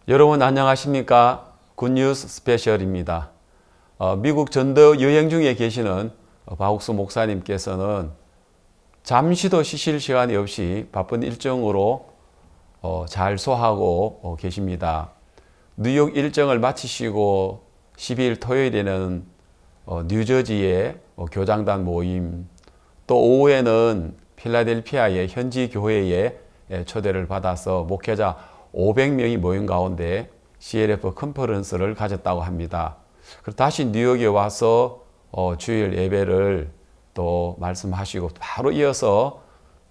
여러분 안녕하십니까? 굿뉴스 스페셜입니다. 미국 전도 여행 중에 계시는 박옥수 목사님께서는 잠시도 쉬실 시간이 없이 바쁜 일정으로 잘 소화하고 계십니다. 뉴욕 일정을 마치시고 12일 토요일에는 뉴저지의 교장단 모임, 또 오후에는 필라델피아의 현지 교회에 초대를 받아서 목회자 500명이 모인 가운데 CLF 컨퍼런스를 가졌다고 합니다. 그리고 다시 뉴욕에 와서 주일 예배를 또 말씀하시고 바로 이어서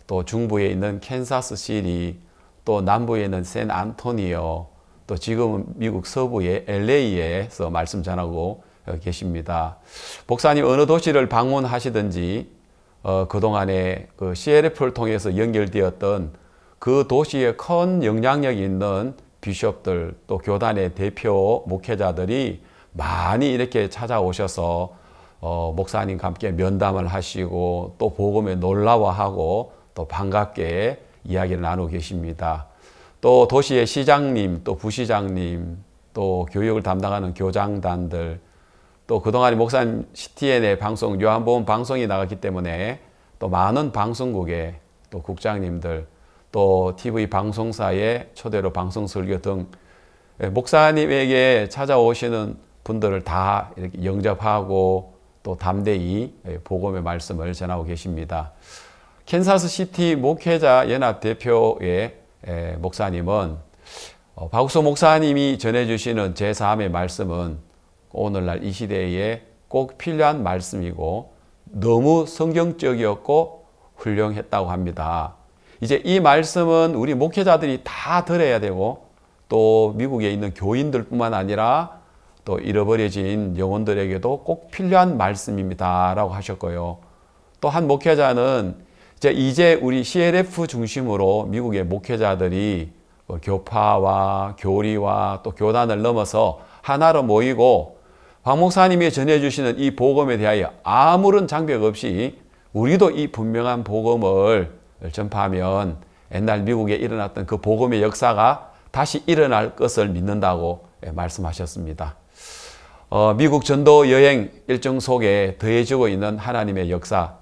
또 중부에 있는 캔사스시티, 또 남부에 있는 샌안토니오, 또 지금은 미국 서부의 LA에서 말씀 전하고 계십니다. 목사님 어느 도시를 방문하시든지 그동안에 그 CLF를 통해서 연결되었던 그 도시에 큰 영향력이 있는 비숍들, 또 교단의 대표 목회자들이 많이 이렇게 찾아오셔서 목사님과 함께 면담을 하시고 또 복음에 놀라워하고 또 반갑게 이야기를 나누고 계십니다. 또 도시의 시장님, 또 부시장님, 또 교육을 담당하는 교장단들, 또 그동안에 목사님 CTN의 방송, 요한복음 방송이 나갔기 때문에 또 많은 방송국의 또 국장님들, 또 TV 방송사의 초대로 방송 설교 등 목사님에게 찾아오시는 분들을 다 이렇게 영접하고 또 담대히 복음의 말씀을 전하고 계십니다. 캔사스시티 목회자 연합 대표의 목사님은 박옥수 목사님이 전해주시는 제3의 말씀은 오늘날 이 시대에 꼭 필요한 말씀이고 너무 성경적이었고 훌륭했다고 합니다. 이제 이 말씀은 우리 목회자들이 다 들어야 되고 또 미국에 있는 교인들뿐만 아니라 또 잃어버려진 영혼들에게도 꼭 필요한 말씀입니다 라고 하셨고요. 또 한 목회자는 이제 우리 CLF 중심으로 미국의 목회자들이 교파와 교리와 또 교단을 넘어서 하나로 모이고 박 목사님이 전해주시는 이 복음에 대하여 아무런 장벽 없이 우리도 이 분명한 복음을 전파하면 옛날 미국에 일어났던 그 복음의 역사가 다시 일어날 것을 믿는다고 말씀하셨습니다. 미국 전도 여행 일정 속에 더해지고 있는 하나님의 역사,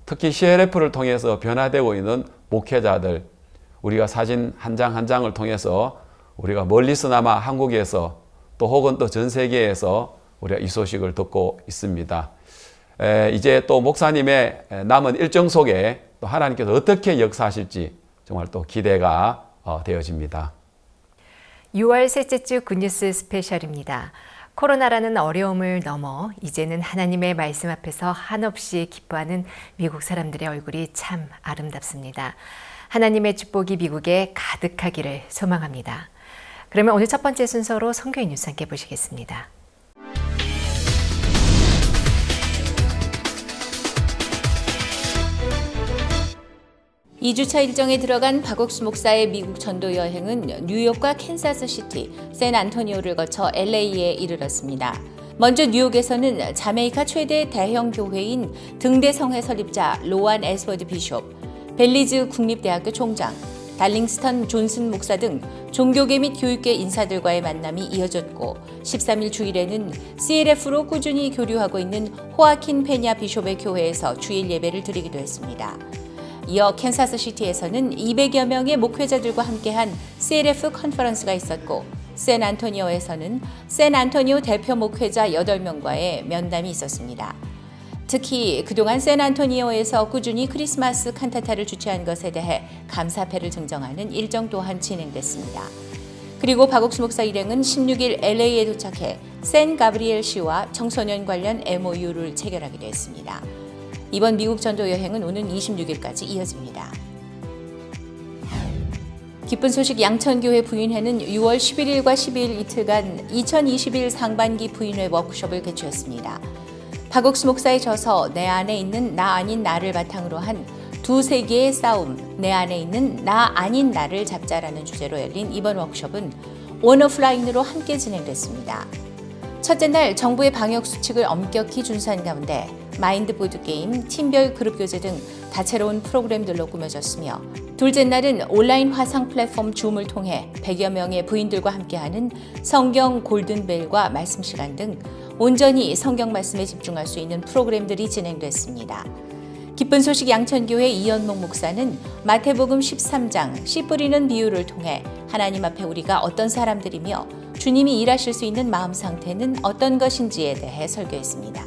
특히 CLF를 통해서 변화되고 있는 목회자들, 우리가 사진 한 장 한 장을 통해서 우리가 멀리서나마 한국에서 또 혹은 또 전 세계에서 우리가 이 소식을 듣고 있습니다. 이제 또 목사님의 남은 일정 속에 또 하나님께서 어떻게 역사하실지 정말 또 기대가 되어집니다. 6월 셋째 주 굿뉴스 스페셜입니다. 코로나라는 어려움을 넘어 이제는 하나님의 말씀 앞에서 한없이 기뻐하는 미국 사람들의 얼굴이 참 아름답습니다. 하나님의 축복이 미국에 가득하기를 소망합니다. 그러면 오늘 첫 번째 순서로 선교인 뉴스 함께 보시겠습니다. 2주차 일정에 들어간 박옥수 목사의 미국 전도 여행은 뉴욕과 캔사스시티, 샌안토니오를 거쳐 LA에 이르렀습니다. 먼저 뉴욕에서는 자메이카 최대 대형 교회인 등대성회 설립자 로안 에스워드 비숍, 벨리즈 국립대학교 총장, 달링스턴 존슨 목사 등 종교계 및 교육계 인사들과의 만남이 이어졌고 13일 주일에는 CLF로 꾸준히 교류하고 있는 호아킨 페냐 비숍의 교회에서 주일 예배를 드리기도 했습니다. 이어 캔사스시티에서는 200여 명의 목회자들과 함께한 CLF 컨퍼런스가 있었고 샌안토니오에서는 샌안토니오 대표 목회자 8명과의 면담이 있었습니다. 특히 그동안 샌안토니오에서 꾸준히 크리스마스 칸타타를 주최한 것에 대해 감사패를 증정하는 일정 또한 진행됐습니다. 그리고 박옥수 목사 일행은 16일 LA에 도착해 샌 가브리엘 시와 청소년 관련 MOU를 체결하기도 했습니다. 이번 미국 전도 여행은 오는 26일까지 이어집니다. 기쁜 소식 양천교회 부인회는 6월 11일과 12일 이틀간 2021 상반기 부인회 워크숍을 개최했습니다. 박옥수 목사의 저서 내 안에 있는 나 아닌 나를 바탕으로 한 두 세계의 싸움, 내 안에 있는 나 아닌 나를 잡자라는 주제로 열린 이번 워크숍은 온오프라인으로 함께 진행됐습니다. 첫째 날 정부의 방역 수칙을 엄격히 준수한 가운데 마인드 보드게임, 팀별 그룹 교제 등 다채로운 프로그램들로 꾸며졌으며 둘째 날은 온라인 화상 플랫폼 줌을 통해 100여 명의 부인들과 함께하는 성경 골든벨과 말씀 시간 등 온전히 성경 말씀에 집중할 수 있는 프로그램들이 진행됐습니다. 기쁜 소식 양천교회 이연목 목사는 마태복음 13장 씨 뿌리는 비유를 통해 하나님 앞에 우리가 어떤 사람들이며 주님이 일하실 수 있는 마음 상태는 어떤 것인지에 대해 설교했습니다.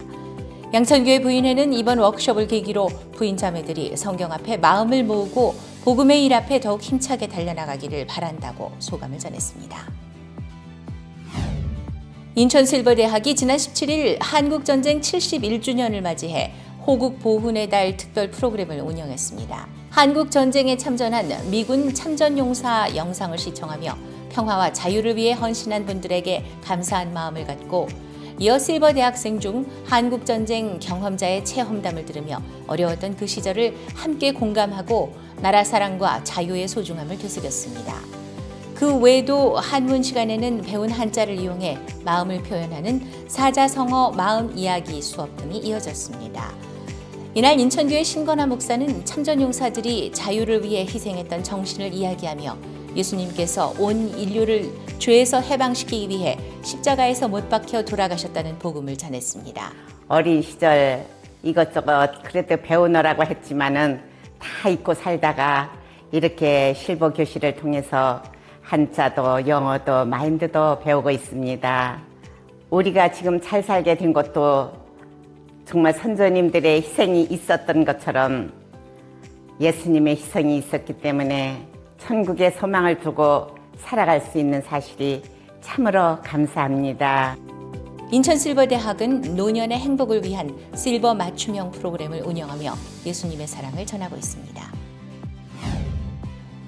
양천교회 부인회는 이번 워크숍을 계기로 부인 자매들이 성경 앞에 마음을 모으고 복음의 일 앞에 더욱 힘차게 달려나가기를 바란다고 소감을 전했습니다. 인천실버대학이 지난 17일 한국전쟁 71주년을 맞이해 호국 보훈의 달 특별 프로그램을 운영했습니다. 한국전쟁에 참전한 미군 참전용사 영상을 시청하며 평화와 자유를 위해 헌신한 분들에게 감사한 마음을 갖고 이어 실버 대학생 중 한국전쟁 경험자의 체험담을 들으며 어려웠던 그 시절을 함께 공감하고 나라 사랑과 자유의 소중함을 되새겼습니다. 그 외에도 한문 시간에는 배운 한자를 이용해 마음을 표현하는 사자성어 마음 이야기 수업 등이 이어졌습니다. 이날 인천교회 신건화 목사는 참전용사들이 자유를 위해 희생했던 정신을 이야기하며 예수님께서 온 인류를 죄에서 해방시키기 위해 십자가에서 못 박혀 돌아가셨다는 복음을 전했습니다. 어린 시절 이것저것 그래도 배우느라고 했지만은 다 잊고 살다가 이렇게 실버 교실을 통해서 한자도 영어도 마인드도 배우고 있습니다. 우리가 지금 잘 살게 된 것도 정말 선조님들의 희생이 있었던 것처럼 예수님의 희생이 있었기 때문에 천국의 소망을 두고 살아갈 수 있는 사실이 참으로 감사합니다. 인천실버대학은 노년의 행복을 위한 실버 맞춤형 프로그램을 운영하며 예수님의 사랑을 전하고 있습니다.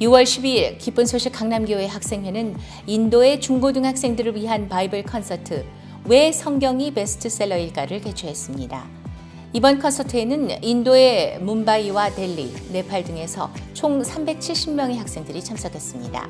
6월 12일 기쁜 소식 강남교회 학생회는 인도의 중고등학생들을 위한 바이블 콘서트 왜 성경이 베스트셀러일까를 개최했습니다. 이번 콘서트에는 인도의 뭄바이와 델리, 네팔 등에서 총 370명의 학생들이 참석했습니다.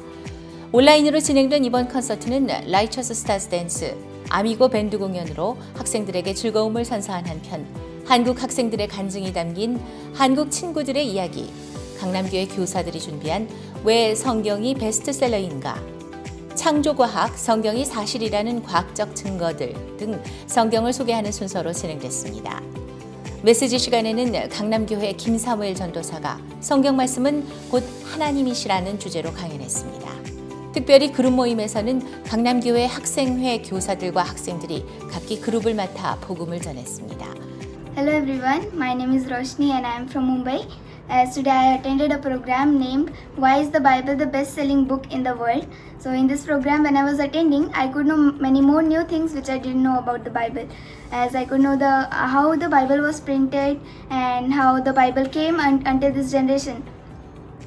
온라인으로 진행된 이번 콘서트는 라이처스 스타즈 댄스, 아미고 밴드 공연으로 학생들에게 즐거움을 선사한 한편 한국 학생들의 간증이 담긴 한국 친구들의 이야기, 강남교회 교사들이 준비한 왜 성경이 베스트셀러인가, 창조과학, 성경이 사실이라는 과학적 증거들 등 성경을 소개하는 순서로 진행됐습니다. 메시지 시간에는 강남교회 김사무엘 전도사가 성경 말씀은 곧 하나님이시라는 주제로 강연했습니다. 특별히 그룹 모임에서는 강남교회 학생회 교사들과 학생들이 각기 그룹을 맡아 복음을 전했습니다. Hello everyone, my name is Roshni and I am from Mumbai. As today I attended a program named Why is the Bible the best-selling book in the world? So in this program when I was attending, I could know many more new things which I didn't know about the Bible. As I could know how the Bible was printed and how the Bible came until this generation.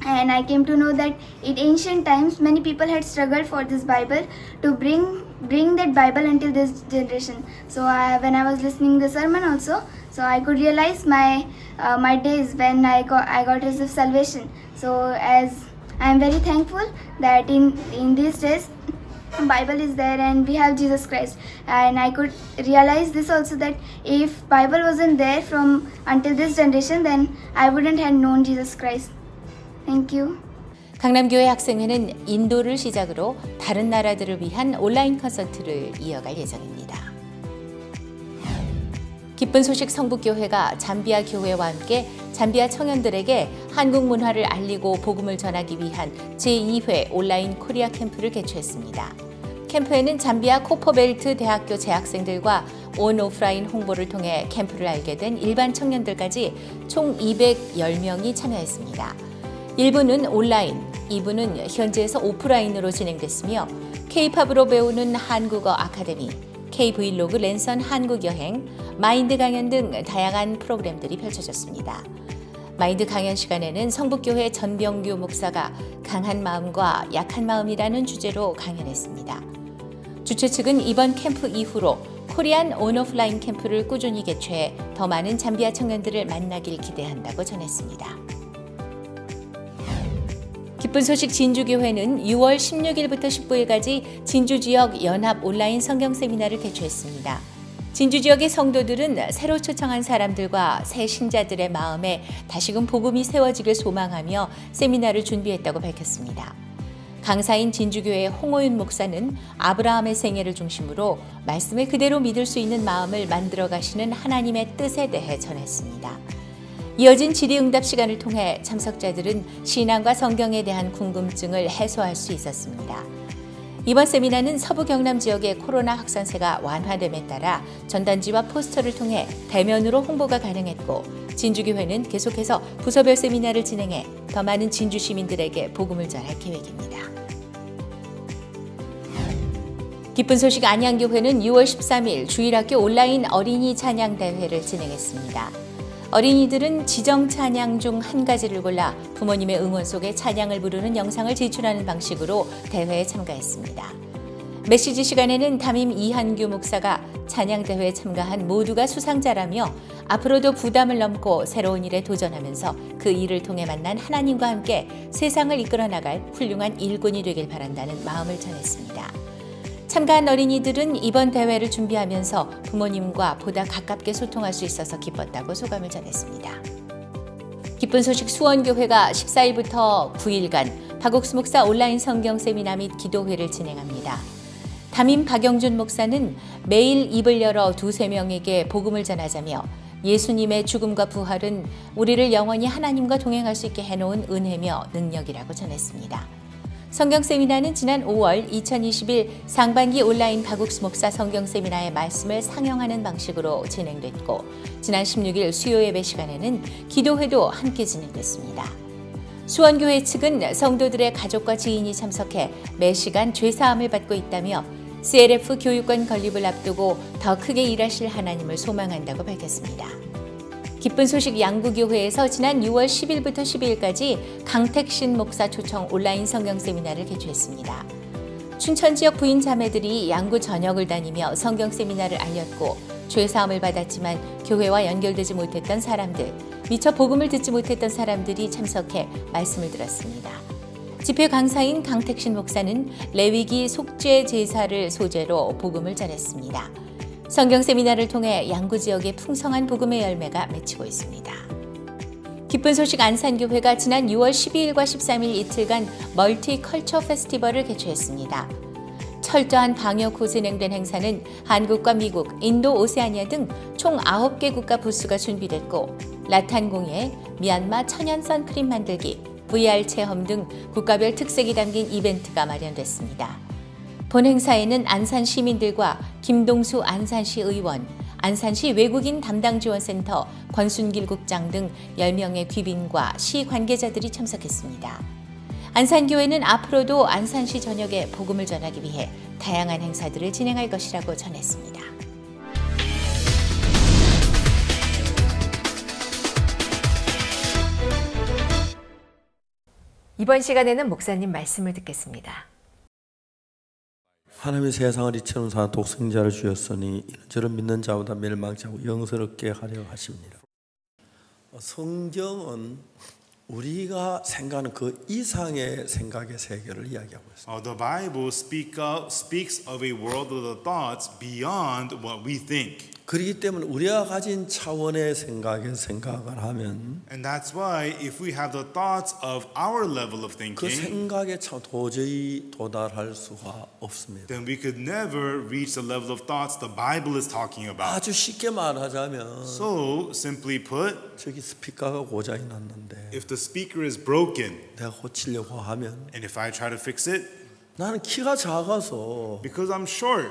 And I came to know that in ancient times many people had struggled for this Bible to bring that Bible until this generation. So when I was listening the sermon also, so I could realize my days when I got received salvation. So as I am very thankful that in these days Bible is there and we have Jesus Christ. And I could realize this also that if Bible wasn't there from until this generation, then I wouldn't have known Jesus Christ. Thank you. 강남교회 학생회는 인도를 시작으로 다른 나라들을 위한 온라인 콘서트를 이어갈 예정입니다. 기쁜 소식 성북교회가 잠비아 교회와 함께 잠비아 청년들에게 한국 문화를 알리고 복음을 전하기 위한 제2회 온라인 코리아 캠프를 개최했습니다. 캠프에는 잠비아 코퍼벨트 대학교 재학생들과 온 오프라인 홍보를 통해 캠프를 알게 된 일반 청년들까지 총 210명이 참여했습니다. 1부는 온라인, 2부는 현지에서 오프라인으로 진행됐으며 K-팝으로 배우는 한국어 아카데미, K-브이로그 랜선 한국여행, 마인드 강연 등 다양한 프로그램들이 펼쳐졌습니다. 마인드 강연 시간에는 성북교회 전병규 목사가 강한 마음과 약한 마음이라는 주제로 강연했습니다. 주최 측은 이번 캠프 이후로 코리안 온오프라인 캠프를 꾸준히 개최해 더 많은 잠비아 청년들을 만나길 기대한다고 전했습니다. 기쁜 소식 진주교회는 6월 16일부터 19일까지 진주지역 연합 온라인 성경 세미나를 개최했습니다. 진주 지역의 성도들은 새로 초청한 사람들과 새 신자들의 마음에 다시금 복음이 세워지길 소망하며 세미나를 준비했다고 밝혔습니다. 강사인 진주교회 홍호윤 목사는 아브라함의 생애를 중심으로 말씀을 그대로 믿을 수 있는 마음을 만들어 가시는 하나님의 뜻에 대해 전했습니다. 이어진 질의응답 시간을 통해 참석자들은 신앙과 성경에 대한 궁금증을 해소할 수 있었습니다. 이번 세미나는 서부 경남 지역의 코로나 확산세가 완화됨에 따라 전단지와 포스터를 통해 대면으로 홍보가 가능했고 진주교회는 계속해서 부서별 세미나를 진행해 더 많은 진주 시민들에게 복음을 전할 계획입니다. 기쁜 소식 안양교회는 6월 13일 주일학교 온라인 어린이 찬양 대회를 진행했습니다. 어린이들은 지정 찬양 중 한 가지를 골라 부모님의 응원 속에 찬양을 부르는 영상을 제출하는 방식으로 대회에 참가했습니다. 메시지 시간에는 담임 이한규 목사가 찬양대회에 참가한 모두가 수상자라며 앞으로도 부담을 넘고 새로운 일에 도전하면서 그 일을 통해 만난 하나님과 함께 세상을 이끌어 나갈 훌륭한 일꾼이 되길 바란다는 마음을 전했습니다. 참가한 어린이들은 이번 대회를 준비하면서 부모님과 보다 가깝게 소통할 수 있어서 기뻤다고 소감을 전했습니다. 기쁜 소식 수원교회가 14일부터 9일간 박옥수 목사 온라인 성경 세미나 및 기도회를 진행합니다. 담임 박영준 목사는 매일 입을 열어 2-3명에게 복음을 전하자며 예수님의 죽음과 부활은 우리를 영원히 하나님과 동행할 수 있게 해놓은 은혜며 능력이라고 전했습니다. 성경 세미나는 지난 5월 2021 상반기 온라인 박옥수 목사 성경 세미나의 말씀을 상영하는 방식으로 진행됐고 지난 16일 수요 예배 시간에는 기도회도 함께 진행됐습니다. 수원교회 측은 성도들의 가족과 지인이 참석해 매 시간 죄사함을 받고 있다며 CLF 교육권 건립을 앞두고 더 크게 일하실 하나님을 소망한다고 밝혔습니다. 기쁜 소식 양구교회에서 지난 6월 10일부터 12일까지 강택신 목사 초청 온라인 성경 세미나를 개최했습니다. 춘천 지역 부인 자매들이 양구 전역을 다니며 성경 세미나를 알렸고 죄사함을 받았지만 교회와 연결되지 못했던 사람들, 미처 복음을 듣지 못했던 사람들이 참석해 말씀을 들었습니다. 집회 강사인 강택신 목사는 레위기 속죄 제사를 소재로 복음을 전했습니다. 성경 세미나를 통해 양구 지역의 풍성한 복음의 열매가 맺히고 있습니다. 기쁜 소식 안산교회가 지난 6월 12일과 13일 이틀간 멀티컬처 페스티벌을 개최했습니다. 철저한 방역 후 진행된 행사는 한국과 미국, 인도, 오세아니아 등 총 9개 국가 부스가 준비됐고 라탄 공예, 미얀마 천연 선크림 만들기, VR 체험 등 국가별 특색이 담긴 이벤트가 마련됐습니다. 본 행사에는 안산 시민들과 김동수 안산시 의원, 안산시 외국인 담당지원센터 권순길 국장 등 10명의 귀빈과 시 관계자들이 참석했습니다. 안산교회는 앞으로도 안산시 전역에 복음을 전하기 위해 다양한 행사들을 진행할 것이라고 전했습니다. 이번 시간에는 목사님 말씀을 듣겠습니다. 하나님의 세상을 이처럼 사는 독생자를 주셨으니 저를 믿는 자보다 멸망치 않고 영생롭게 하려 하십니다. 성경은 우리가 생각하는 그 이상의 생각의 세계를 이야기하고 있습니다. The Bible speaks of a world of the thoughts beyond what we think. 그렇기 때문에 우리가 가진 차원의 생각을 하면 And that's why if we have the thoughts of our level of 그 thinking, 생각에 도저히 도달할 수가 없습니다. then we could never reach the level of thoughts the Bible is talking about. 아주 쉽게 말하자면 So, simply put, 저기 스피커가 고장이 났는데 if the speaker is broken 내가 고치려고 하면 and if I try to fix it, 나는 키가 작아서 because I'm short,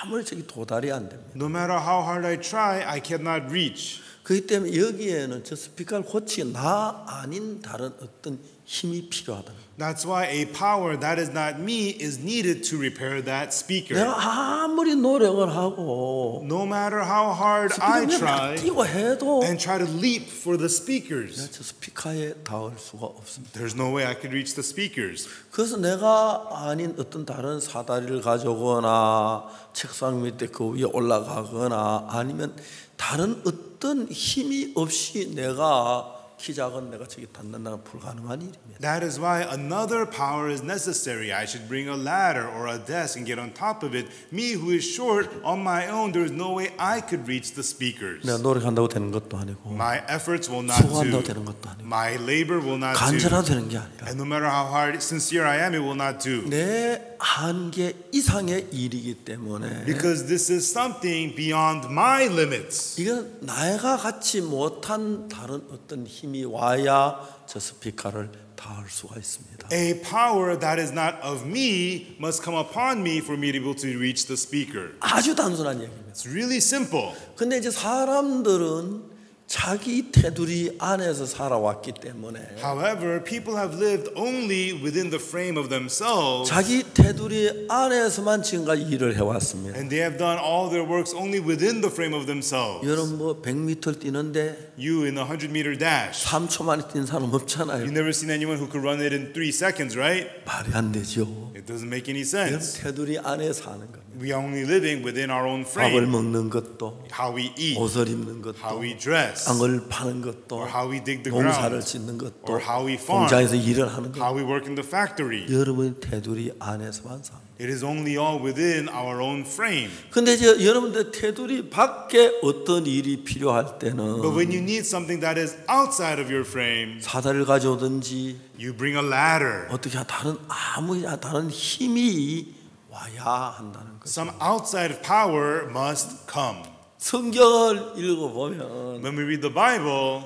아무리 저기 도달이 안 됩니다. no matter how hard I try, I cannot reach. 그렇기 때문에 여기에는 저 스피커를 고치기 나 아닌 다른 어떤 힘이 필요하다. That's why a power that is not me is needed to repair that speaker. 내가 아무리 노력을 하고 No matter how hard I try 뛰고 해도 and try to leap for the speakers, 저 스피커에 닿을 수가 없습니다. there's no way I could reach the speakers. 그래서 내가 아닌 어떤 다른 사다리를 가져오거나 책상 밑에 그 위에 올라가거나 아니면 다른 어떤 힘이 없이 내가 키 작은 내가 저기 닿는다는 불가능한 일입니다. That is why another power is necessary. I should bring a ladder or a desk and get on top of it. Me who is short on my own, there is no way I could reach the speakers. 내가 노력한다고 되는 것도 아니고 My efforts will not 수고한다고 do. 되는 것도 아니고 My labor will not do. 간절하도 되는 게 아니라 And no matter how hard, sincere I am, it will not do. 내 한계 이상의 일이기 때문에 Because this is something beyond my limits. 이건 내가 갖지 못한 다른 어떤 힘이 와야 저 스피커를 닿을 수가 있습니다. A power that is not of me must come upon me for me to be able to reach the speaker. 아주 단순한 얘기입니다. It's really simple. 근데 이제 사람들은 자기 테두리 안에서 살아왔기 때문에 However, people have lived only within the frame of themselves, 자기 테두리 안에서만 지금까지 일을 해왔습니다. and they have done all their works only within the frame of themselves. 여러분 뭐 100m 뛰는데 You in a 100-meter dash. 3초 만에 뛴 사람 You've 없잖아요. never seen anyone who could run it in 3 seconds, right? 말이 안 되죠. It doesn't make any 여러분 sense. 테두리 안에 사는 겁니다. We are only living within our own 밥을 frame. 먹는 것도 How we eat, 옷을 입는 것도 how we dress, 땅을 파는 것도 or how we dig the 농사를 ground, 짓는 것도 or how we farm, 공장에서 일을 하는 how 것도 we work in the factory. 여러분 테두리 안에서만 삽니다. It is only all within our own frame. 근데 이제 여러분들 테두리 밖에 어떤 일이 필요할 때는 But when you need something that is outside of your frame, 사다리를 가져오든지 you bring a ladder. 어떻게 다른 힘이 와야 한다는 거죠. Some outside power must come. 성경을 읽어보면 When we read the Bible,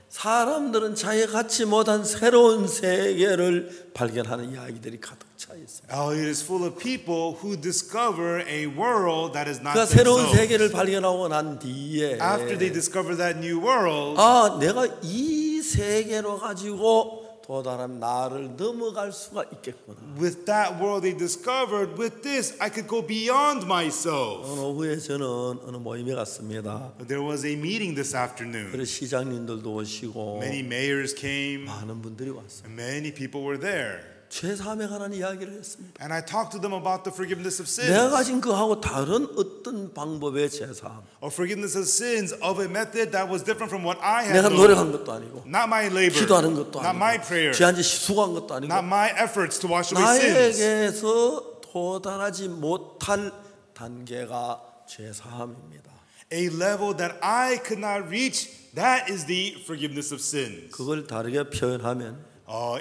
사람들은 자기가 갖지 못한 새로운 세계를 발견하는 이야기들이 가득 차 있어요. it is full of people who discover a world that is not 그 새로운 themselves. 세계를 발견하고 난 뒤에 After they discover that new world, 내가 이 세계로 가지고 도달하면 나를 넘어갈 수가 있겠구나. with that world they discovered, with this I could go beyond myself. 오늘 오후에 저는 어느 모임에 갔습니다. There was a meeting this afternoon. 그래서 시장님들도 오시고 Many mayors came, 많은 분들이 왔어요. and many people were there. 죄사함에 관한 이야기를 했습니다. And I talked to them about the forgiveness of 내가 sins, 가진 그하고 다른 어떤 방법의 죄사함. or forgiveness of sins of a method that was different from what I had 내가 known. 노력한 것도 아니고 Not my labor, 기도하는 것도 not my 아니고 prayer, 지한지 수고한 것도 아니고 not my efforts to wash away sins. 나에게서 도달하지 못할 단계가 죄사함입니다. A level that I could not reach, that is the forgiveness of sins. 그걸 다르게 표현하면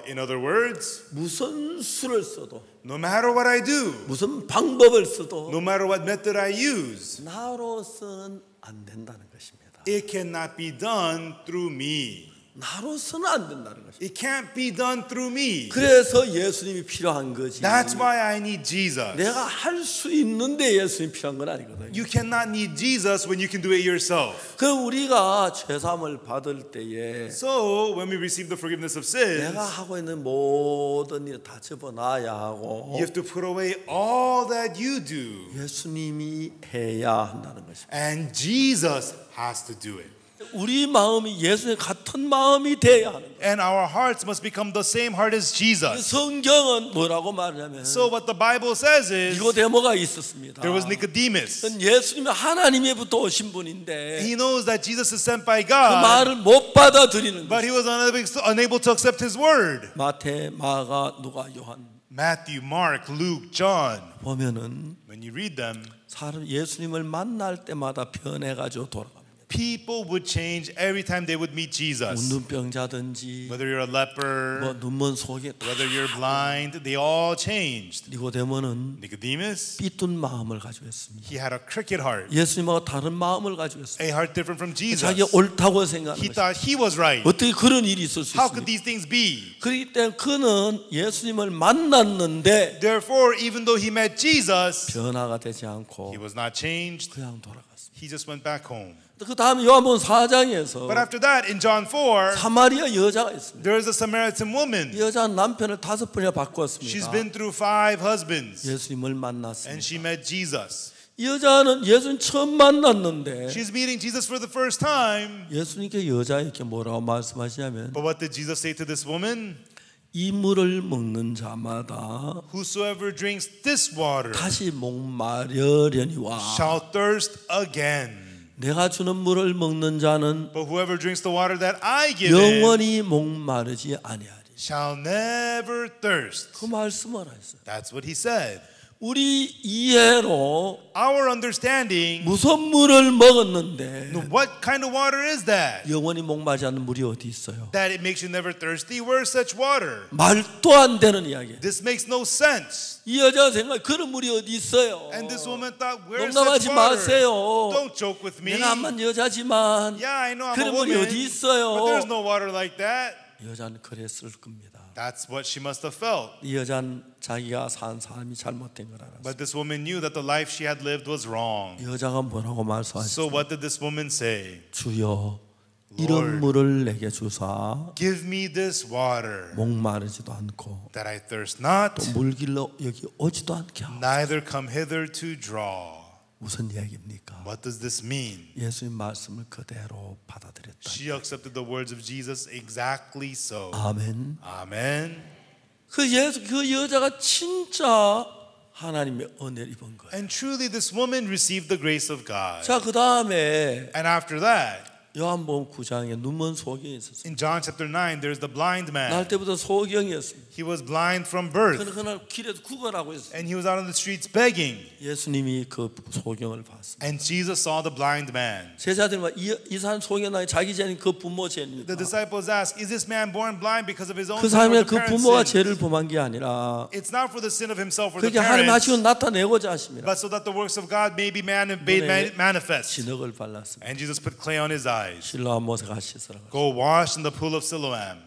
In other words, 무슨 수를 써도 no matter what I do, 무슨 방법을 써도 no matter what method I use, 나로서는 안 된다는 것입니다. it cannot be done through me. 나로서는 안 된다는 것입니다. It can't be done through me. 그래서 예수님이 필요한 거지. That's why I need Jesus. 내가 할 수 있는데 예수님이 필요한 건 아니거든요. You cannot need Jesus when you can do it yourself. 그럼 우리가 죄사함을 받을 때에 So when we receive the forgiveness of sins, 내가 하고 있는 모든 일 다 접어놔야 하고 you have to put away all that you do, 예수님이 해야 한다는 것입니다. and Jesus has to do it. 우리 마음이 예수님 같은 마음이 돼야 하는 거예요. And our hearts must become the same heart as Jesus. 성경은 뭐라고 말하냐면 So what the Bible says is, 니고데모가 있었습니다. there was Nicodemus. 예수님이 하나님에부터 오신 분인데 He knows that Jesus is sent by 그 God, 말을 못 받아들이는 but 거예요. he was unable to accept his word. 마태, 마가, 누가, 요한 Matthew, Mark, Luke, John. 보면은 When you read them, 사람 예수님을 만날 때마다 변해가지고 돌아갑니다. people would change every time they would meet Jesus. 문둥병자든지 Whether you're a leper, 뭐 눈먼 속에 whether you're blind, they all changed. 니고데모는 Nicodemus, 삐뚤 마음을 가지고 있습니다. he had a crooked heart, 예수님하고 다른 마음을 가지고 있습니다. a heart different from Jesus. 자기가 옳다고 생각하는 He 것입니다. thought he was right. 어떻게 그런 일이 있을 수 How could 있습니까? these things be? 그렇기 때문에 그는 예수님을 만났는데 Therefore, even though he met Jesus, 변화가 되지 않고 he was not changed. 그냥 돌아갔습니다. He just went back home. 그 다음 요한복음 4장에서 But after that, in John 4, 사마리아 여자가 있습니다. there is a Samaritan woman. 이 여자는 남편을 5번이나 She's 바꾸었습니다. been through 5 husbands, 예수님을 and 만났습니다. she met Jesus. 이 여자는 예수님 처음 만났는데 She's meeting Jesus for the first time. 예수님께 여자에게 뭐라고 말씀하시냐면 But what did Jesus say to this woman? 이 물을 먹는 자마다 Whosoever drinks this water 다시 목마르려니와 shall thirst again. 내가 주는 물을 먹는 자는 But whoever drinks the water that I give him 영원히 목마르지 아니하리. shall never thirst. 그 말씀을 했어요. That's what he said. 우리 이해로 Our understanding, 무슨 물을 먹었는데 what kind of water is that? 영원히 목마르지 않는 물이 어디 있어요? That it makes you never thirsty? Where's such water? 말도 안 되는 이야기. This makes no sense. 이 여자가 생각 그런 물이 어디 있어요? And this woman thought, where's 농담하지 such water? 마세요. Don't joke with me. 내가 암만 여자지만 Yeah, I know I'm a 그런 물이 woman, 어디 있어요? but there's no water like that. 여자는 그랬을 겁니다. That's what she must have felt. 이 여자는 자기가 산 삶이 잘못된 걸 알았어요. But this woman knew that the life she had lived was wrong. 여자가 뭐라고 말씀하셨어요? So what did this woman say? 주여 이런 물을 내게 주사 Give me this water 목마르지도 않고 that I thirst not, 또 물길로 여기 오지도 않게 하고. neither come hither to draw. 무슨 이야기입니까? What does this mean? 예수님 말씀을 그대로 받아들였다. She accepted the words of Jesus exactly so. 아멘. Amen. 그 여자가 진짜 하나님의 은혜를 입은 거예요. And truly this woman received the grace of God. 자, 그 다음에 And after that, 요한복음 9장에 눈먼 소경이 있었어요. in John chapter 9, there's the blind 날 man. 때부터 소경이었습니다. He was blind from birth. 그날 길에서 구걸하고 있어요. And he was out on the streets begging. 예수님이 그 소경을 봤습니다. And Jesus saw the blind man. 제자들이 이 사람 소경 나이 자기 죄는 그 부모 죄입니까? The disciples asked, is this man born blind because of his own 그 sin or 사람의 the 그 parents' 부모가 sin? 죄를 범한 게 아니라 It's not for the sin of himself or the 그게 하나님 parents, 하시고 나타내고자 하십니다. but so that the works of God may be made manifest. 진흙을 발랐습니다. And Jesus put clay on his eyes. 실로암 모세가 씻으라고. Go wash in the pool of Siloam.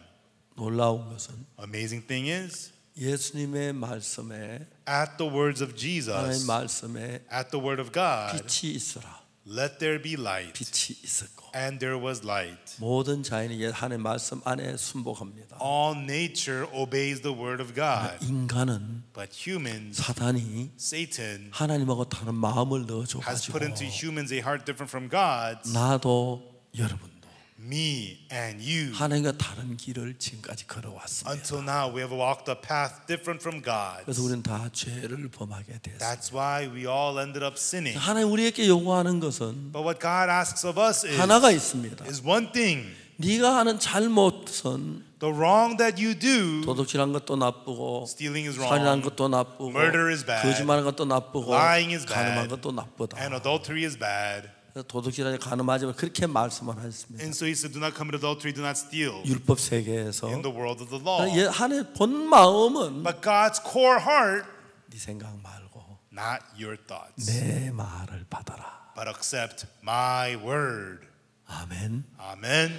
놀라운 것은 Amazing thing is, 예수님의 말씀에 at the words of 하나님 Jesus, 말씀에 at the word of God, 빛이 있어라. let there be light. 빛이 있었고 And there was light. 모든 자연이 하나님의 말씀 안에 순복합니다. All nature obeys the word of God. 인간은 But humans, 사단이 Satan, 하나님하고 다른 마음을 넣어줘 has 가지고 put into humans a heart different from God's. 나도 여러분도 Me and you. 하나님과 다른 길을 지금까지 걸어왔습니다. Until now, we have walked a path different from 그래서 God's. 우리는 다 죄를 범하게 됐어요. That's why we all ended up sinning. 하나님 우리에게 요구하는 것은 But what God asks of us 하나가 있습니다. is one thing. 네가 하는 잘못은 The wrong that you do, 도둑질한 것도 나쁘고 stealing is 살인한 wrong, 것도 나쁘고 Murder is bad. 거짓말한 것도 나쁘고 lying is 가늠한 bad, 것도 나쁘다. and adultery is bad. 그래서 도둑질하지 가늠하지 마 그렇게 말씀을 하셨습니다. And so he said, do not commit adultery, do not steal 율법 세계에서 in the world of the law. 하나님의 본 마음은 But God's core heart, 네 생각 말고 not your thoughts, 내 말을 받아라. but accept my word. 아멘. Amen.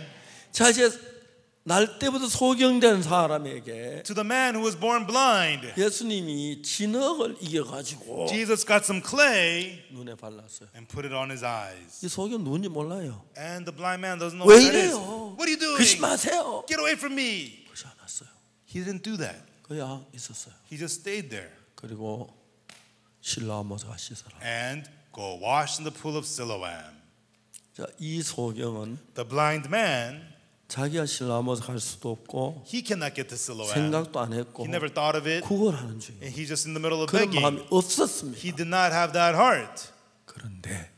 자 이제 날 때부터 소경된 사람에게 To the man who was born blind, 예수님이 진흙을 이겨가지고 Jesus got some clay 눈에 발랐어요. and put it on his eyes. 이 소경 누군지 몰라요. And the blind man doesn't know 왜 what that is. 이래요? What are you doing? 그러지 마세요. Get away from me. 그러지 않았어요. He didn't do that. 그야 있었어요. He just stayed there. 그리고 실로암 모세가 씻어라. And go wash in the pool of Siloam. 자, 이 소경은 The blind man, 자기가 실로암 모세 갈 수도 없고 he cannot get to Siloam. 생각도 안 했고 He never thought of it. 구걸하는 중이에요. And he's just in the middle of 그런 begging. 마음이 없었습니다. He did not have that heart. 그런데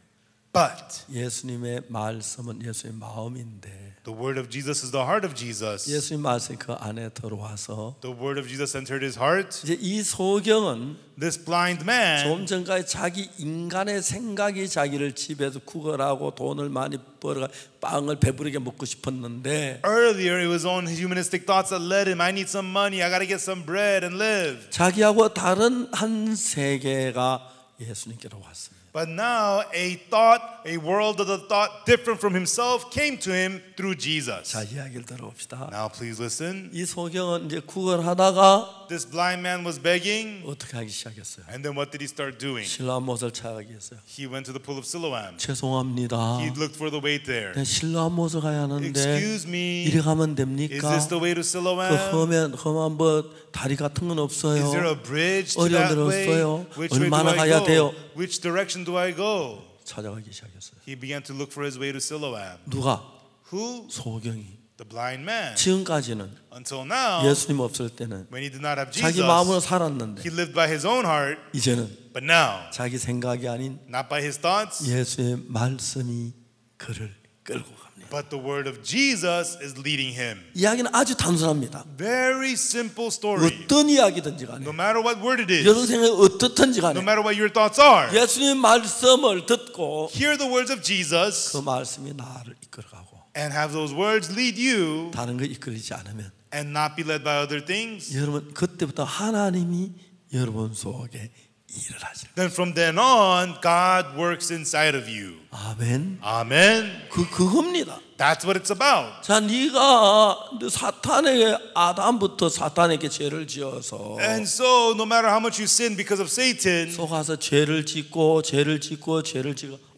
But 예수님의 말씀은 예수의 마음인데 the word of Jesus is the heart of Jesus. 예수님 말씀이 그 안에 들어와서 The word of Jesus entered his heart. 이제 이 소경은 This blind man, 좀 전까지 자기 인간의 생각이 자기를 집에서 구걸하고 돈을 많이 벌어가 빵을 배부르게 먹고 싶었는데 earlier it was on his humanistic thoughts that led him. I need some money. I got to get some bread and live. 자기하고 다른 한 세계가 예수님께로 왔습니다. But now a thought, a world of the thought different from himself came to him through Jesus. 자, 이야기를 들어봅시다. Now please listen. 이 소경은 이제 구걸하다가 This blind man was begging. 어떻게 하기 시작했어요? And then what did he start doing? 실로암 못을 찾아가기 했어요. He went to the pool of Siloam. 죄송합니다. He looked for the way there. 네, 실로암 못을 가야 하는데 Excuse me. 이리 가면 Is 됩니까? this the way to 그 Siloam? 험한 뭐 다리 같은 건 없어요. Is there a bridge to 어디로 that way? 들었어요? Which way do 얼마나 I 가야 go? 돼요? Which direction do I go? 찾아가기 시작했어요. He began to look for his way to Siloam. 누가? Who? 소경이. The blind man. 지금까지는 Until now, 예수님 없을 때는 when he did not have 자기 Jesus, 마음으로 살았는데 he lived by his own heart. 이제는 But now, 자기 생각이 아닌 not by his thoughts, 예수의 말씀이 그를 끌고 갑니다. But the word of Jesus is leading him. 이야기는 아주 단순합니다. Very simple story. 어떤 이야기든지 간에 No matter what word it is, 여러분 생각이 어떻든지 no 간에 matter what your thoughts are, 예수님의 말씀을 듣고 hear the words of Jesus 그 말씀이 나를 이끌어가고 and have those words lead you 다른 거 이끌리지 않으면 and not be led by other things. 여러분 그때부터 하나님이 여러분 속에 일을 하시는 Then from then on, God works inside of you. 아멘. Amen. 그겁니다. That's what it's about. 자, 네가 사탄에게 아담부터 사탄에게 죄를 지어서 And so, no matter how much you sin because of Satan, 속아서 죄를 짓고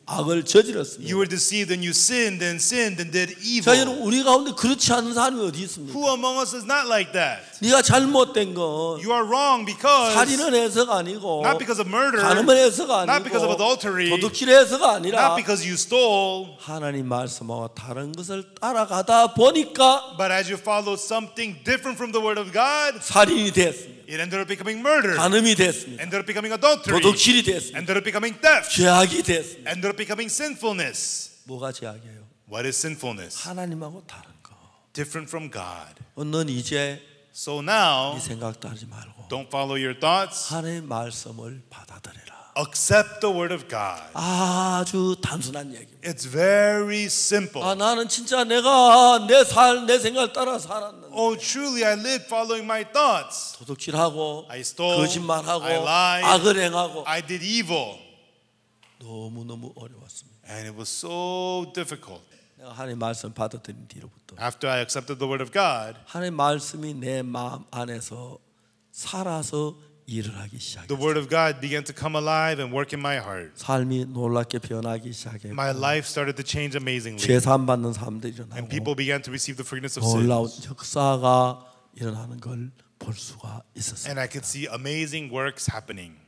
악을 저질렀습니다. you were deceived and you sinned and did evil. 자, 여러분 우리 가운데 그렇지 않은 사람이 어디 있습니까? Who among us is not like that? 네가 잘못된 건 You are wrong because 살인을 해서가 아니고 not because of murder, 간음을 해서가 not because of 아니고 adultery, 도둑질해서가 아니라 not because you stole, 하나님 말씀하고 다른 것을 따라가다 보니까 but as you followed something different from the word of God, 살인이 됐습니다. it ended up becoming murder, 간음이 됐습니다. ended up becoming adultery, 도둑질이 됐습니다. ended up becoming theft, 죄악이 됐습니다. ended up becoming sinfulness. 뭐가 죄악이에요? What is sinfulness? 하나님하고 다른 거. Different from God. 넌 이제 So now, 네 생각 따르지 말고 don't follow your thoughts. 하나님의 말씀을 받아들여라. Accept the word of God. 아주 단순한 얘기입니다. It's very simple. 나는 진짜 내가 내 생각을 따라 살았는데 Oh, truly, I lived following my thoughts. 도둑질하고 I stole, 거짓말하고 I lied, 악을 행하고 I did evil. 너무너무 어려웠습니다. And it was so difficult. 내가 하나님의 말씀 받아들인 뒤로부터 After I accepted the word of God, 하나님의 말씀이 내 마음 안에서 살아서 일을 하기 the 시작했어요. word of God began to come alive and work in my heart. 삶이 놀랍게 변하기 시작했고 My life started to change amazingly. 죄사함 받는 사람들이 And people 일어나고 began to receive the forgiveness of 놀라운 sins. 역사가 일어나는 걸 볼 수가 있었어요. And I could see amazing works happening.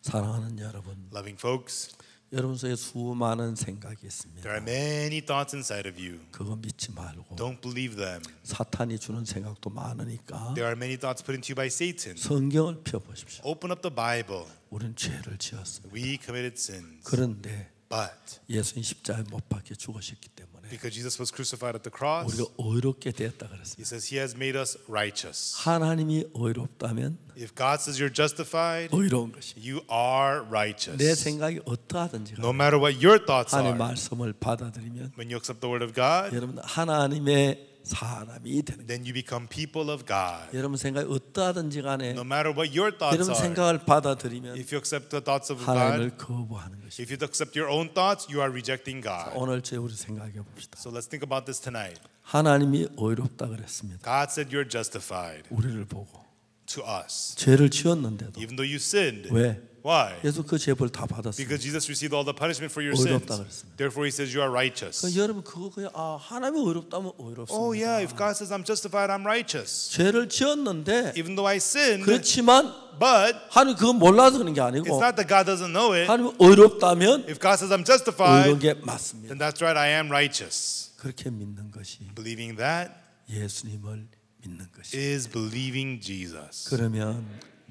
사랑하는 여러분, Loving folks, 여러분 속에 수많은 생각이 있습니다. there are many thoughts inside of you. 그거 믿지 말고 Don't believe them. 사탄이 주는 생각도 많으니까 There are many thoughts put into you by Satan. 성경을 펴보십시오. Open up the Bible. 우리는 죄를 지었습니다. We committed sins. 그런데 But 예수님 십자가에 못 박혀 죽으셨기 때문에 because Jesus was crucified at the cross, 우리가 의롭게 되었다 he 그랬습니다. says he has made us righteous. 하나님이 의롭다면 If God says you're justified, 의로운 것입니다. you are righteous. 내 생각이 어떠하든지 No matter what your thoughts 하나님의 are, 말씀을 받아들이면 when you accept the word of God, 여러분 하나님의 사람이 되는 거예요. then you become people of God. 여러분 생각이 어떠하든지 간에 No matter what your thoughts 여러분 are, 생각을 받아들이면 if you accept the thoughts of God, 하나님을 거부하는 것입니다. if you accept your own thoughts, you are rejecting God. 오늘 제 우리 생각해 봅시다. So let's think about this tonight. 하나님이 의롭다 그랬습니다. God said you're justified 우리를 보고 to us. 죄를 지었는데도 Even though you sinned. 왜? Why? 예수 그 죄벌 다 받았습니다. Because Jesus received all the punishment for your 의롭다 sins. 그랬습니다. Therefore he says you are righteous. 여러분 그거 그냥 하나님이 의롭다면 의롭습니다. Oh yeah, if God says I'm justified, I'm righteous. 죄를 지었는데 Even though I sinned, 그렇지만 but 하나님 그거 몰라서 그런 게 it's 아니고 not that God doesn't know it. 하나님 의롭다면 If God says I'm 의로운 justified, 게 맞습니다. then that's right, I am righteous. 그렇게 믿는 것이 Believing that 예수님을 믿는 것이. is believing Jesus. 그러면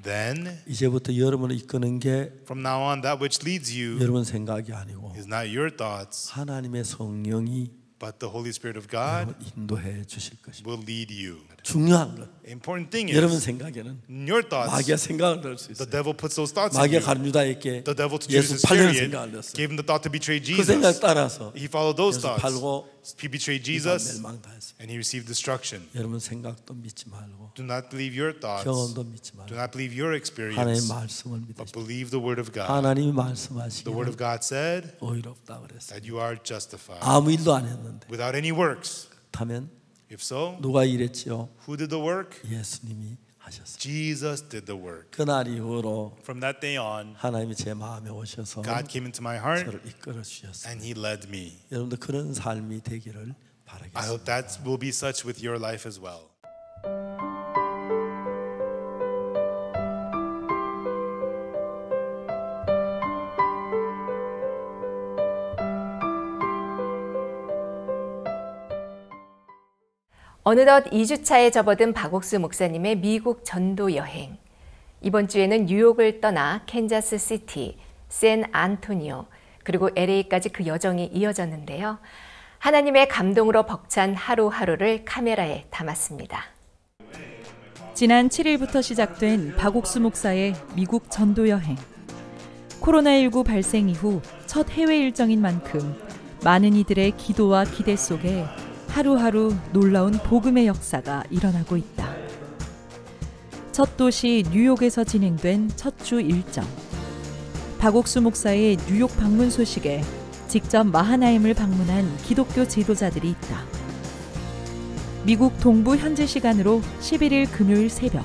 Then, 이제부터 여러분을 이끄는 게 from now on, that which leads you 여러분 생각이 아니고 is not your thoughts, 하나님의 성령이 but the Holy Spirit of God 여러분 인도해 주실 것입니다. will lead you. 중요한 것 Important thing 여러분 is, 생각에는 in your thoughts, 마귀가 생각을 넣을 수 the 있어요. devil puts those thoughts in 마귀가 you. 가룟 유다에게 The devil to 예수 Judas 팔려는 Iscariot 생각을 넣었어요. gave him the thought to betray 그 생각 Jesus. 따라서 He followed those 예수 thoughts. 팔고 He betrayed 이가 Jesus 멸망당했습니다. and he received destruction. 여러분 생각도 믿지 말고 Do not believe your thoughts. 경험도 믿지 Do 말고 not believe your 하나님의 experience, 말씀을 but 믿으십시오. believe the word of God. 하나님이 The 말씀하시기를 word of God said 의롭다 그랬어요. that you are justified 아무 일도 안 했는데 without any works. 그렇다면 If so, 누가 일했지요? who did the work? 예수님이 하셨어요. Jesus did the work. 그날 이후로 From that day on, 하나님이 제 마음에 오셔서 God came into my heart 저를 이끌어 주셨어요. and he led me. 여러분도 그런 삶이 되기를 I hope 바라겠습니다. that will be such with your life as well. 어느덧 2주차에 접어든 박옥수 목사님의 미국 전도 여행. 이번 주에는 뉴욕을 떠나 캔자스 시티, 샌 안토니오, 그리고 LA까지 그 여정이 이어졌는데요. 하나님의 감동으로 벅찬 하루하루를 카메라에 담았습니다. 지난 7일부터 시작된 박옥수 목사의 미국 전도 여행. 코로나19 발생 이후 첫 해외 일정인 만큼 많은 이들의 기도와 기대 속에 하루하루 놀라운 복음의 역사가 일어나고 있다. 첫 도시 뉴욕에서 진행된 첫 주 일정. 박옥수 목사의 뉴욕 방문 소식에 직접 마하나임을 방문한 기독교 지도자들이 있다. 미국 동부 현지 시간으로 11일 금요일 새벽,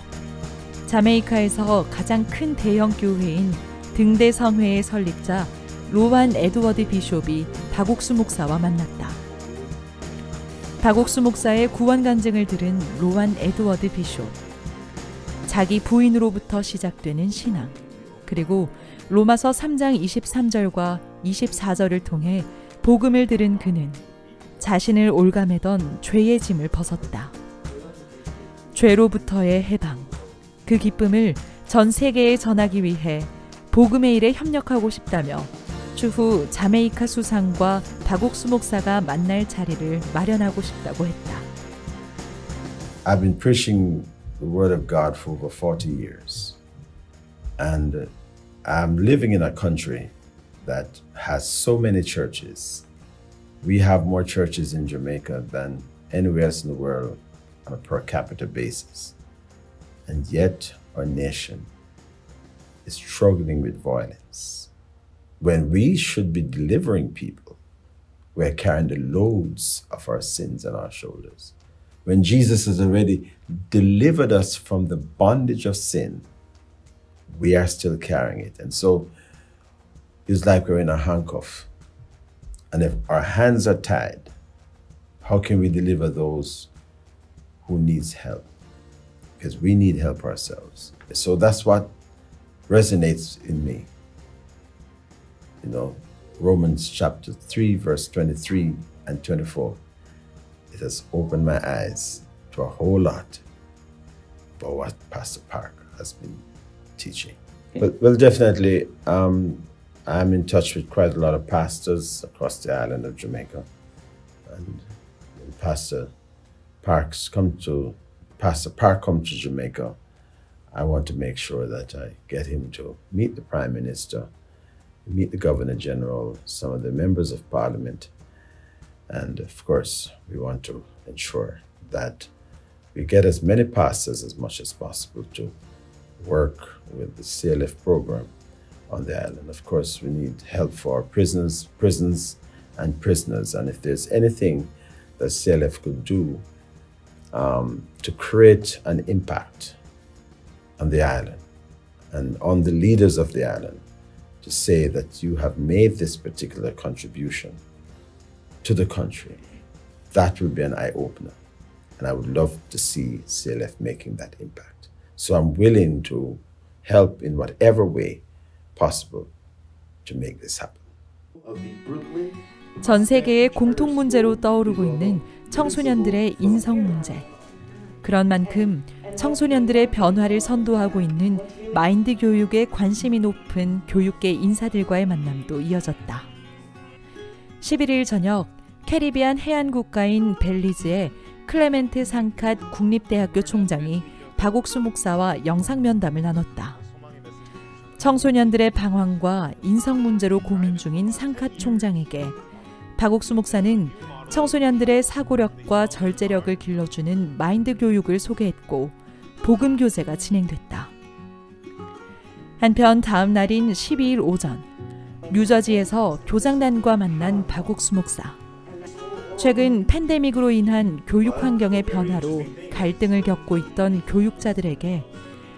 자메이카에서 가장 큰 대형 교회인 등대 성회의 설립자 로완 에드워드 비숍이 박옥수 목사와 만났다. 박옥수 목사의 구원 간증을 들은 로완 에드워드 비숍. 자기 부인으로부터 시작되는 신앙, 그리고 로마서 3장 23절과 24절을 통해 복음을 들은 그는 자신을 올가매던 죄의 짐을 벗었다. 죄로부터의 해방, 그 기쁨을 전 세계에 전하기 위해 복음의 일에 협력하고 싶다며 추후 자메이카 수상과 박옥수 목사가 만날 자리를 마련하고 싶다고 했다. I've been preaching the word of God for over 40 years. And I'm living in a country that has so many churches. We have more churches in Jamaica than anywhere else in the world on a per capita basis. And yet our nation is struggling with violence. When we should be delivering people, we're carrying the loads of our sins on our shoulders. When Jesus has already delivered us from the bondage of sin, we are still carrying it. And so it's like we're in a handcuff. And if our hands are tied, how can we deliver those who needs help? Because we need help ourselves. So that's what resonates in me. You know, Romans chapter 3, verse 23 and 24. It has opened my eyes to a whole lot about what Pastor Park has been teaching. Well, definitely, I'm in touch with quite a lot of pastors across the island of Jamaica. And when Pastor Park come to Jamaica, I want to make sure that I get him to meet the Prime Minister, meet the Governor General, some of the members of Parliament. And of course, we want to ensure that we get as many pastors as much as possible to work with the CLF program on the island. Of course, we need help for our prisons and prisoners. And if there's anything that CLF could do to create an impact on the island and on the leaders of the island, to say that you have made this particular contribution to the country, that would be an eye-opener. And I would love to see CLF making that impact. So I'm willing to help in whatever way possible to make this happen. 전 세계의 공통 문제로 떠오르고 있는 청소년들의 인성 문제. 그런 만큼 청소년들의 변화를 선도하고 있는 마인드 교육에 관심이 높은 교육계 인사들과의 만남도 이어졌다. 11일 저녁 캐리비안 해안 국가인 벨리즈의 클레멘트 상캇 국립대학교 총장이 박옥수 목사와 영상면담을 나눴다. 청소년들의 방황과 인성 문제로 고민 중인 상캇 총장에게 박옥수 목사는 청소년들의 사고력과 절제력을 길러주는 마인드 교육을 소개했고 복음 교제가 진행됐다. 한편 다음 날인 12일 오전 뉴저지에서 교장단과 만난 박옥수 목사. 최근 팬데믹으로 인한 교육 환경의 변화로 갈등을 겪고 있던 교육자들에게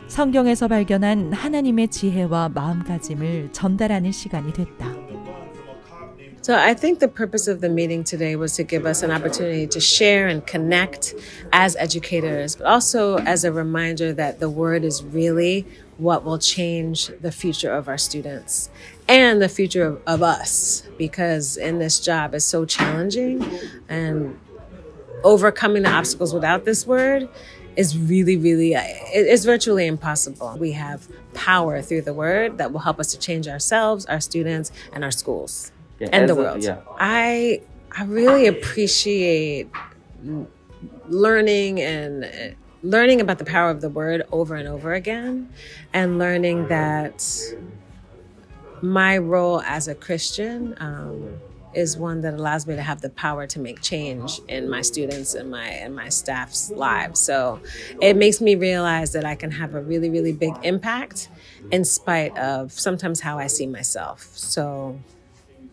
성경에서 발견한 하나님의 지혜와 마음가짐을 전달하는 시간이 됐다. So I think the purpose of the meeting today was to give us an opportunity to share and connect as educators, but also as a reminder that the word is really what will change the future of our students and the future of us, because in this job is so challenging and overcoming the obstacles without this word is really, it's virtually impossible. We have power through the word that will help us to change ourselves, our students, and our schools. and the world. I really appreciate learning about the power of the word over and over again, and learning that my role as a Christian is one that allows me to have the power to make change in my students and my staff's lives. So it makes me realize that I can have a really, really big impact in spite of sometimes how I see myself. So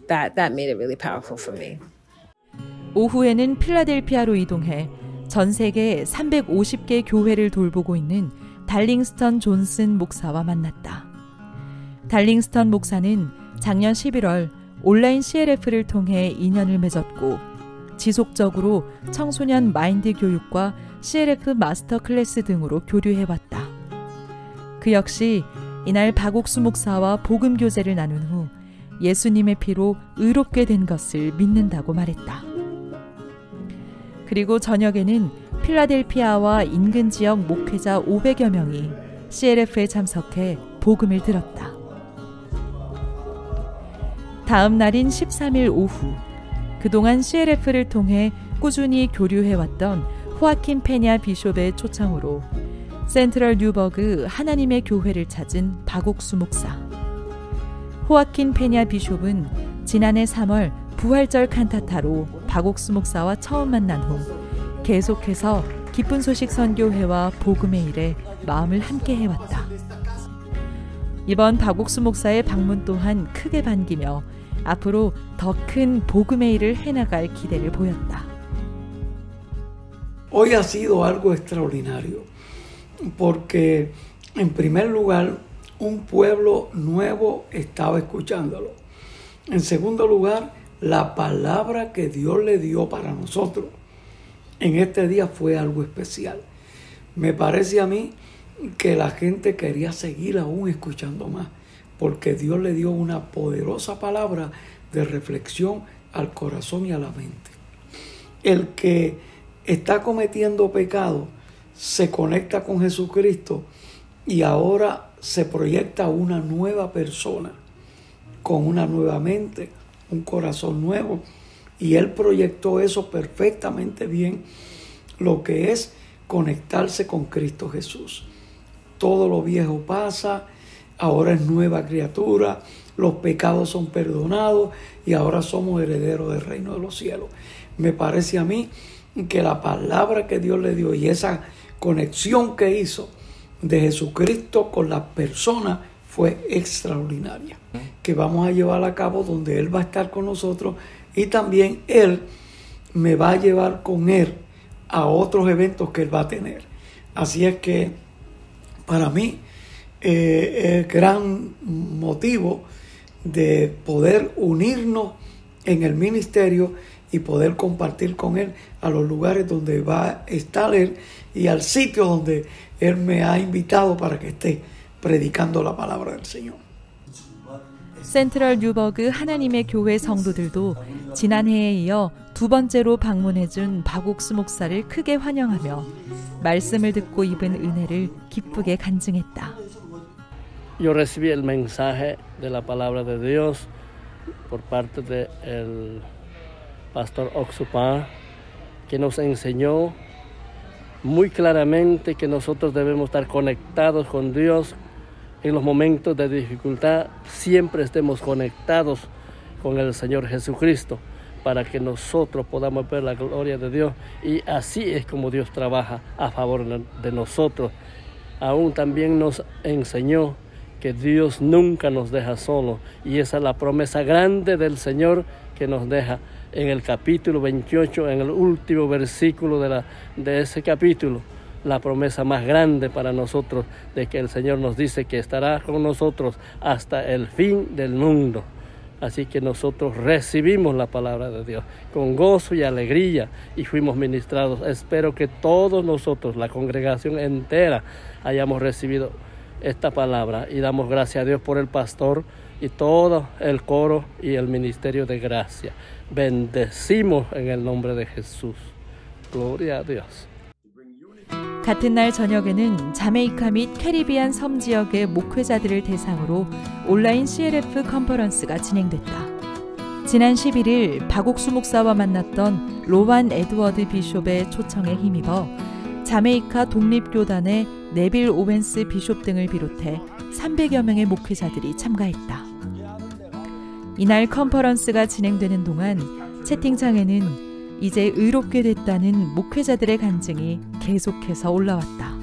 that made it really powerful for me. 오후에는 필라델피아로 이동해 전 세계 350개 교회를 돌보고 있는 달링스턴 존슨 목사와 만났다. 달링스턴 목사는 작년 11월 온라인 CLF를 통해 인연을 맺었고 지속적으로 청소년 마인드 교육과 CLF 마스터 클래스 등으로 교류해왔다. 그 역시 이날 박옥수 목사와 복음 교제를 나눈 후 예수님의 피로 의롭게 된 것을 믿는다고 말했다. 그리고 저녁에는 필라델피아와 인근 지역 목회자 500여 명이 CLF에 참석해 복음을 들었다. 다음 날인 13일 오후, 그동안 CLF를 통해 꾸준히 교류해왔던 호아킨 페냐 비숍의 초청으로 센트럴 뉴버그 하나님의 교회를 찾은 박옥수 목사. 호아킨 페냐 비숍은 지난해 3월 부활절 칸타타로 박옥수 목사와 처음 만난 후 계속해서 기쁜 소식 선교회와 복음의 일에 마음을 함께 해왔다. 이번 박옥수 목사의 방문 또한 크게 반기며 앞으로 더 큰 복음의 일을 해나갈 기대를 보였다. Hoy ha sido algo extraordinario porque en primer lugar un pueblo nuevo estaba escuchándolo. En segundo lugar, la palabra que Dios le dio para nosotros en este día fue algo especial. Me parece a mí que la gente quería seguir aún escuchando más, porque Dios le dio una poderosa palabra de reflexión al corazón y a la mente. El que está cometiendo pecado se conecta con Jesucristo y ahora se proyecta una nueva persona, con una nueva mente, un corazón nuevo, y Él proyectó eso perfectamente bien, lo que es conectarse con Cristo Jesús. Todo lo viejo pasa, ahora es nueva criatura, los pecados son perdonados y ahora somos herederos del reino de los cielos. Me parece a mí que la palabra que Dios le dio y esa conexión que hizo de Jesucristo con la persona fue extraordinaria, que vamos a llevar a cabo donde Él va a estar con nosotros y también Él me va a llevar con Él a otros eventos que Él va a tener. Así es que para mí es gran motivo de poder unirnos en el ministerio y poder compartir con Él a los lugares donde va a estar Él y al sitio donde Él me ha invitado para que esté predicando la palabra del Señor. 센트럴 뉴버그 하나님의 교회 성도들도 지난해에 이어 두 번째로 방문해준 박옥수 목사를 크게 환영하며 말씀을 듣고 입은 은혜를 기쁘게 간증했다. Yo recibí el mensaje de la palabra de Dios por parte del pastor Oxupa, que nos enseñó muy claramente que nosotros debemos estar conectados con Dios en los momentos de dificultad. Siempre estemos conectados con el Señor Jesucristo para que nosotros podamos ver la gloria de Dios, y así es como Dios trabaja a favor de nosotros. Aún también nos enseñó que Dios nunca nos deja solos, y esa es la promesa grande del Señor que nos deja en el capítulo 28, en el último versículo de ese capítulo, la promesa más grande para nosotros, de que el Señor nos dice que estará con nosotros hasta el fin del mundo. Así que nosotros recibimos la palabra de Dios con gozo y alegría y fuimos ministrados. Espero que todos nosotros, la congregación entera, hayamos recibido esta palabra, y damos gracias a Dios por el pastor y todo el coro y el ministerio de gracia. Bendecimos en el nombre de Jesús. Gloria a Dios. 같은 날 저녁에는 자메이카 및 캐리비안 섬 지역의 목회자들을 대상으로 온라인 CLF 컨퍼런스가 진행됐다. 지난 11일 박옥수 목사와 만났던 로완 에드워드 비숍의 초청에 힘입어 자메이카 독립교단의 네빌 오웬스 비숍 등을 비롯해 300여 명의 목회자들이 참가했다. 이날 컨퍼런스가 진행되는 동안 채팅창에는 이제 의롭게 됐다는 목회자들의 간증이 계속해서 올라왔다.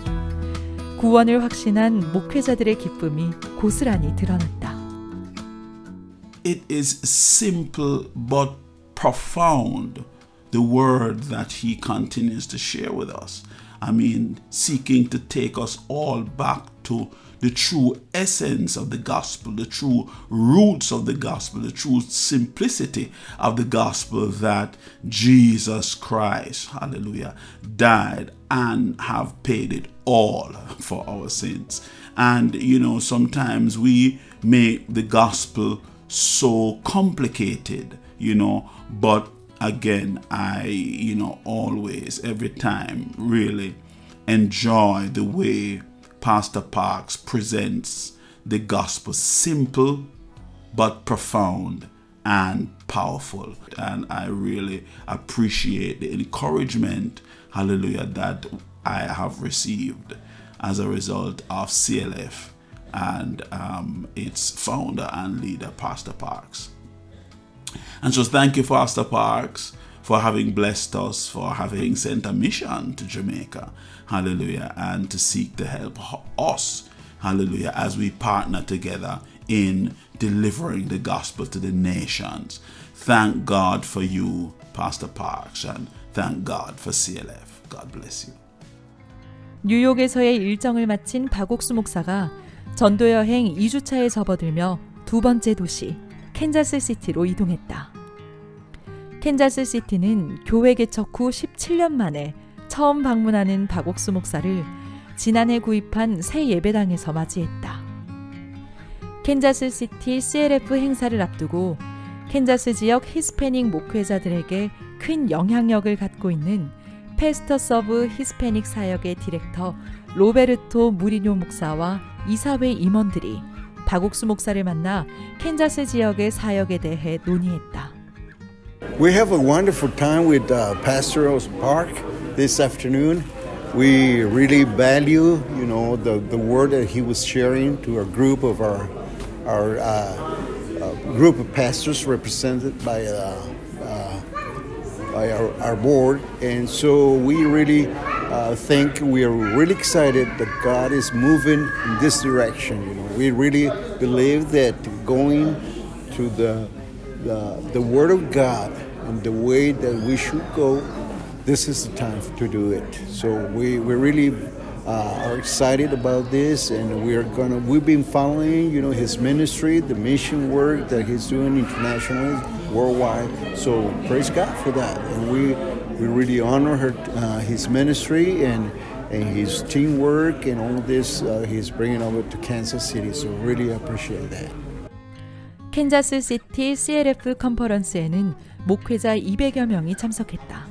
구원을 확신한 목회자들의 기쁨이 고스란히 드러났다. It is simple but profound, the word that he continues to share with us. I mean, seeking to take us all back to the true essence of the gospel, the true roots of the gospel, the true simplicity of the gospel that Jesus Christ, hallelujah, died and have paid it all for our sins. And, you know, sometimes we make the gospel so complicated, you know, but again, I, always, every time, really enjoy the way Pastor Parks presents the gospel, simple but profound and powerful. And I really appreciate the encouragement, hallelujah, that I have received as a result of CLF and its founder and leader, Pastor Parks. And so thank you, Pastor Parks, for having blessed us, for having sent a mission to Jamaica, hallelujah, and to seek to help us, hallelujah, as we partner together in delivering the gospel to the nations. Thank God for you, Pastor Parks, and thank God for CLF. God bless you. 뉴욕에서의 일정을 마친 박옥수 목사가 전도 여행 2주차에 접어들며 두 번째 도시 캔자스 시티로 이동했다. 캔자스 시티는 교회 개척 후 17년 만에 처음 방문하는 박옥수 목사를 지난해 구입한 새 예배당에서 맞이했다. 캔자스 시티 CLF 행사를 앞두고 캔자스 지역 히스패닉 목회자들에게 큰 영향력을 갖고 있는 패스터스 오브 히스패닉 사역의 디렉터 로베르토 무리뇨 목사와 이사회 임원들이 박옥수 목사를 만나 캔자스 지역의 사역에 대해 논의했다. We have a wonderful time with Pastor Park this afternoon. We really value, the word that he was sharing to a group of our group of pastors represented by our board, and so we really think we are really excited that God is moving in this direction. We really believe that going to the Word of God and the way that we should go, this is the time to do it. So we really are excited about this, and we've been following, his ministry, the mission work that he's doing internationally, worldwide. So praise God for that, and we really honor his ministry and his teamwork and all this he's bringing over to Kansas City. So really appreciate that. 캔자스 시티 CLF 컨퍼런스에는 목회자 200여 명이 참석했다.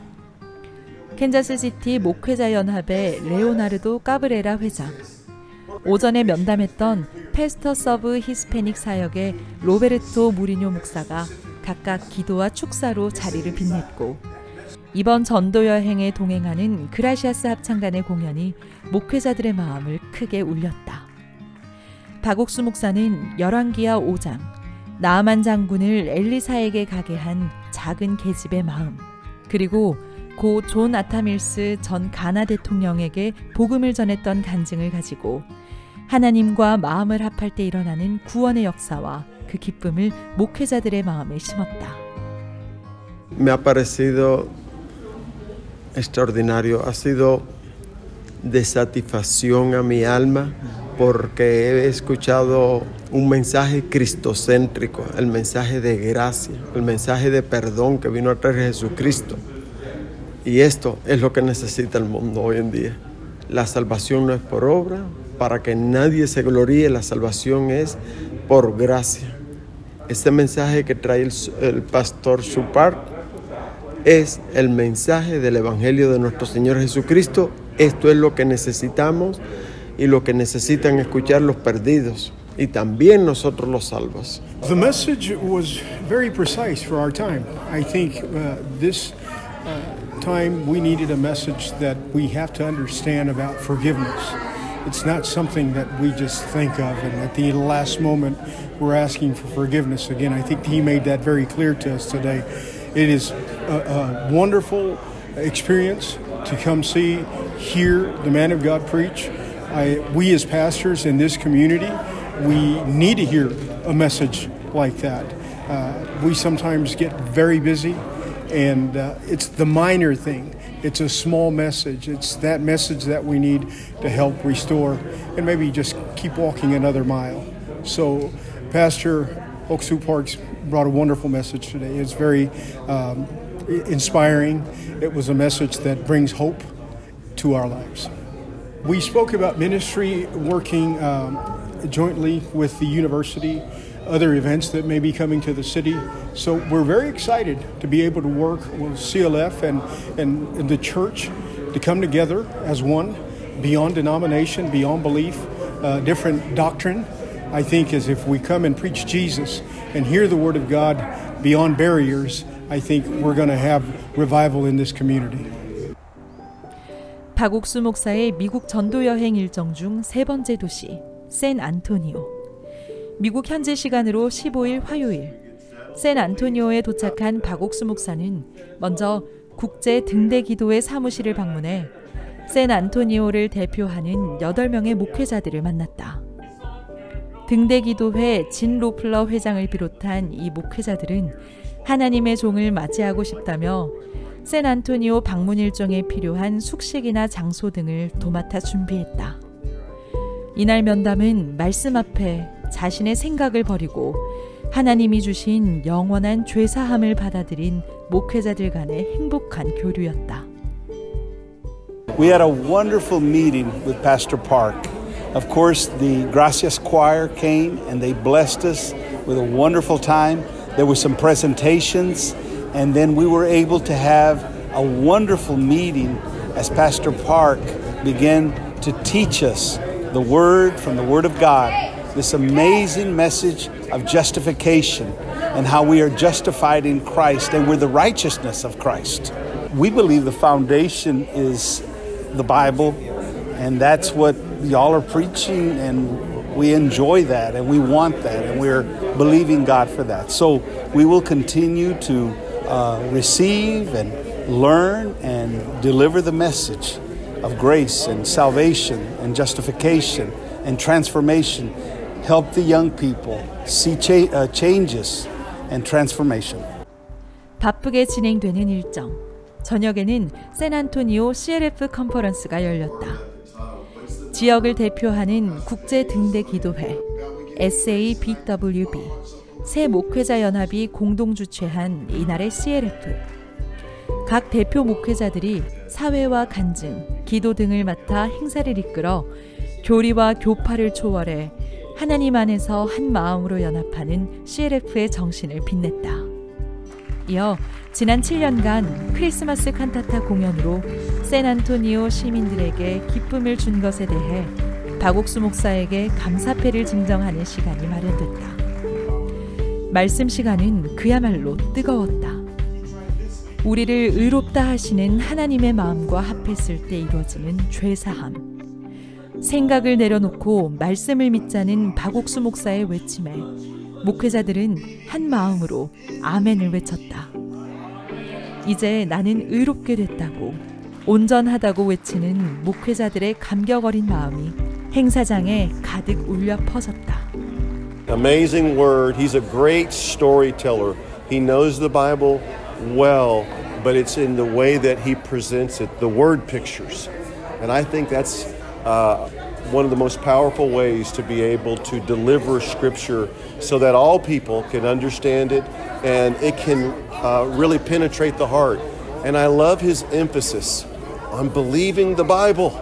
캔자스 시티 목회자 연합의 레오나르도 까브레라 회장, 오전에 면담했던 패스터스 오브 히스패닉 사역의 로베르토 무리뇨 목사가 각각 기도와 축사로 자리를 빛냈고, 이번 전도 여행에 동행하는 그라시아스 합창단의 공연이 목회자들의 마음을 크게 울렸다. 박옥수 목사는 열왕기하 5장 나아만 장군을 엘리사에게 가게 한 작은 계집의 마음, 그리고 고 존 아타밀스 전 가나 대통령에게 복음을 전했던 간증을 가지고 하나님과 마음을 합할 때 일어나는 구원의 역사와 그 기쁨을 목회자들의 마음에 심었다. Me ha parecido extraordinario, ha sido de satisfacción a mi alma porque he escuchado un mensaje cristocéntrico, el mensaje de gracia, el mensaje de perdón que vino a traer Jesucristo. Y esto es lo que necesita el mundo hoy en día. La salvación no es por obra, para que nadie se gloríe, la salvación es por gracia. Este mensaje que trae el pastor Supar es el mensaje del Evangelio de nuestro Señor Jesucristo. Esto es lo que necesitamos y lo que necesitan escuchar los perdidos. y también nosotros los salvos. The message was very precise for our time. I think this time we needed a message that we have to understand about forgiveness. It's not something that we just think of and at the last moment we're asking for forgiveness again. I think he made that very clear to us today. It is a wonderful experience to come see, hear the man of God preach. We as pastors in this community, we need to hear a message like that. We sometimes get very busy, and it's the minor thing. It's a small message. It's that message that we need to help restore and maybe just keep walking another mile. So Pastor Ok-Soo Park brought a wonderful message today. It's very inspiring. It was a message that brings hope to our lives. We spoke about ministry, working jointly with the university, other events that may be coming to the city. So we're very excited to be able to work with CLF and the church to come together as one, beyond denomination, beyond belief, different doctrine. I think as if we come and preach Jesus and hear the word of God beyond barriers, I think we're going to have revival in this community. 박옥수 목사의 미국 전도 여행 일정 중 세 번째 도시 샌안토니오. 미국 현지 시간으로 15일 화요일 샌안토니오에 도착한 박옥수 목사는 먼저 국제 등대 기도회 사무실을 방문해 샌안토니오를 대표하는 8명의 목회자들을 만났다. 등대 기도회 진 로플러 회장을 비롯한 이 목회자들은 하나님의 종을 맞이하고 싶다며 샌안토니오 방문 일정에 필요한 숙식이나 장소 등을 도맡아 준비했다. 이날 면담은 말씀 앞에 자신의 생각을 버리고 하나님이 주신 영원한 죄사함을 받아들인 목회자들 간의 행복한 교류였다. We had a wonderful meeting with Pastor Park. Of course, the Gracias Choir came and they blessed us with a wonderful time. There were some presentations, and then we were able to have a wonderful meeting as Pastor Park began to teach us the word from the Word of God. This amazing message of justification and how we are justified in Christ and we're the righteousness of Christ. We believe the foundation is the Bible, and that's what y'all are preaching, and we enjoy that and we want that and we're believing God for that. So we will continue to receive and learn and deliver the message of grace and salvation and justification and transformation. Help the young people see changes and transformation. 바쁘게 진행되는 일정. 저녁에는 샌안토니오 CLF 컨퍼런스가 열렸다. 지역을 대표하는 국제 등대 기도회 SABWB 새 목회자 연합이 공동 주최한 이날의 CLF. 각 대표 목회자들이 사회와 간증, 기도 등을 맡아 행사를 이끌어 교리와 교파를 초월해 하나님 안에서 한 마음으로 연합하는 CLF의 정신을 빛냈다. 이어 지난 7년간 크리스마스 칸타타 공연으로 샌안토니오 시민들에게 기쁨을 준 것에 대해 박옥수 목사에게 감사패를 증정하는 시간이 마련됐다. 말씀 시간은 그야말로 뜨거웠다. 우리를 의롭다 하시는 하나님의 마음과 합했을 때 이루어지는 죄사함. 생각을 내려놓고 말씀을 믿자는 박옥수 목사의 외침에 목회자들은 한 마음으로 아멘을 외쳤다. 이제 나는 의롭게 됐다고, 온전하다고 외치는 목회자들의 감격 어린 마음이 행사장에 가득 울려 퍼졌다. Amazing word. He's a great storyteller. He knows the Bible well, but it's in the way that he presents it, the word pictures. And I think that's one of the most powerful ways to be able to deliver Scripture so that all people can understand it and it can really penetrate the heart. And I love his emphasis on believing the Bible,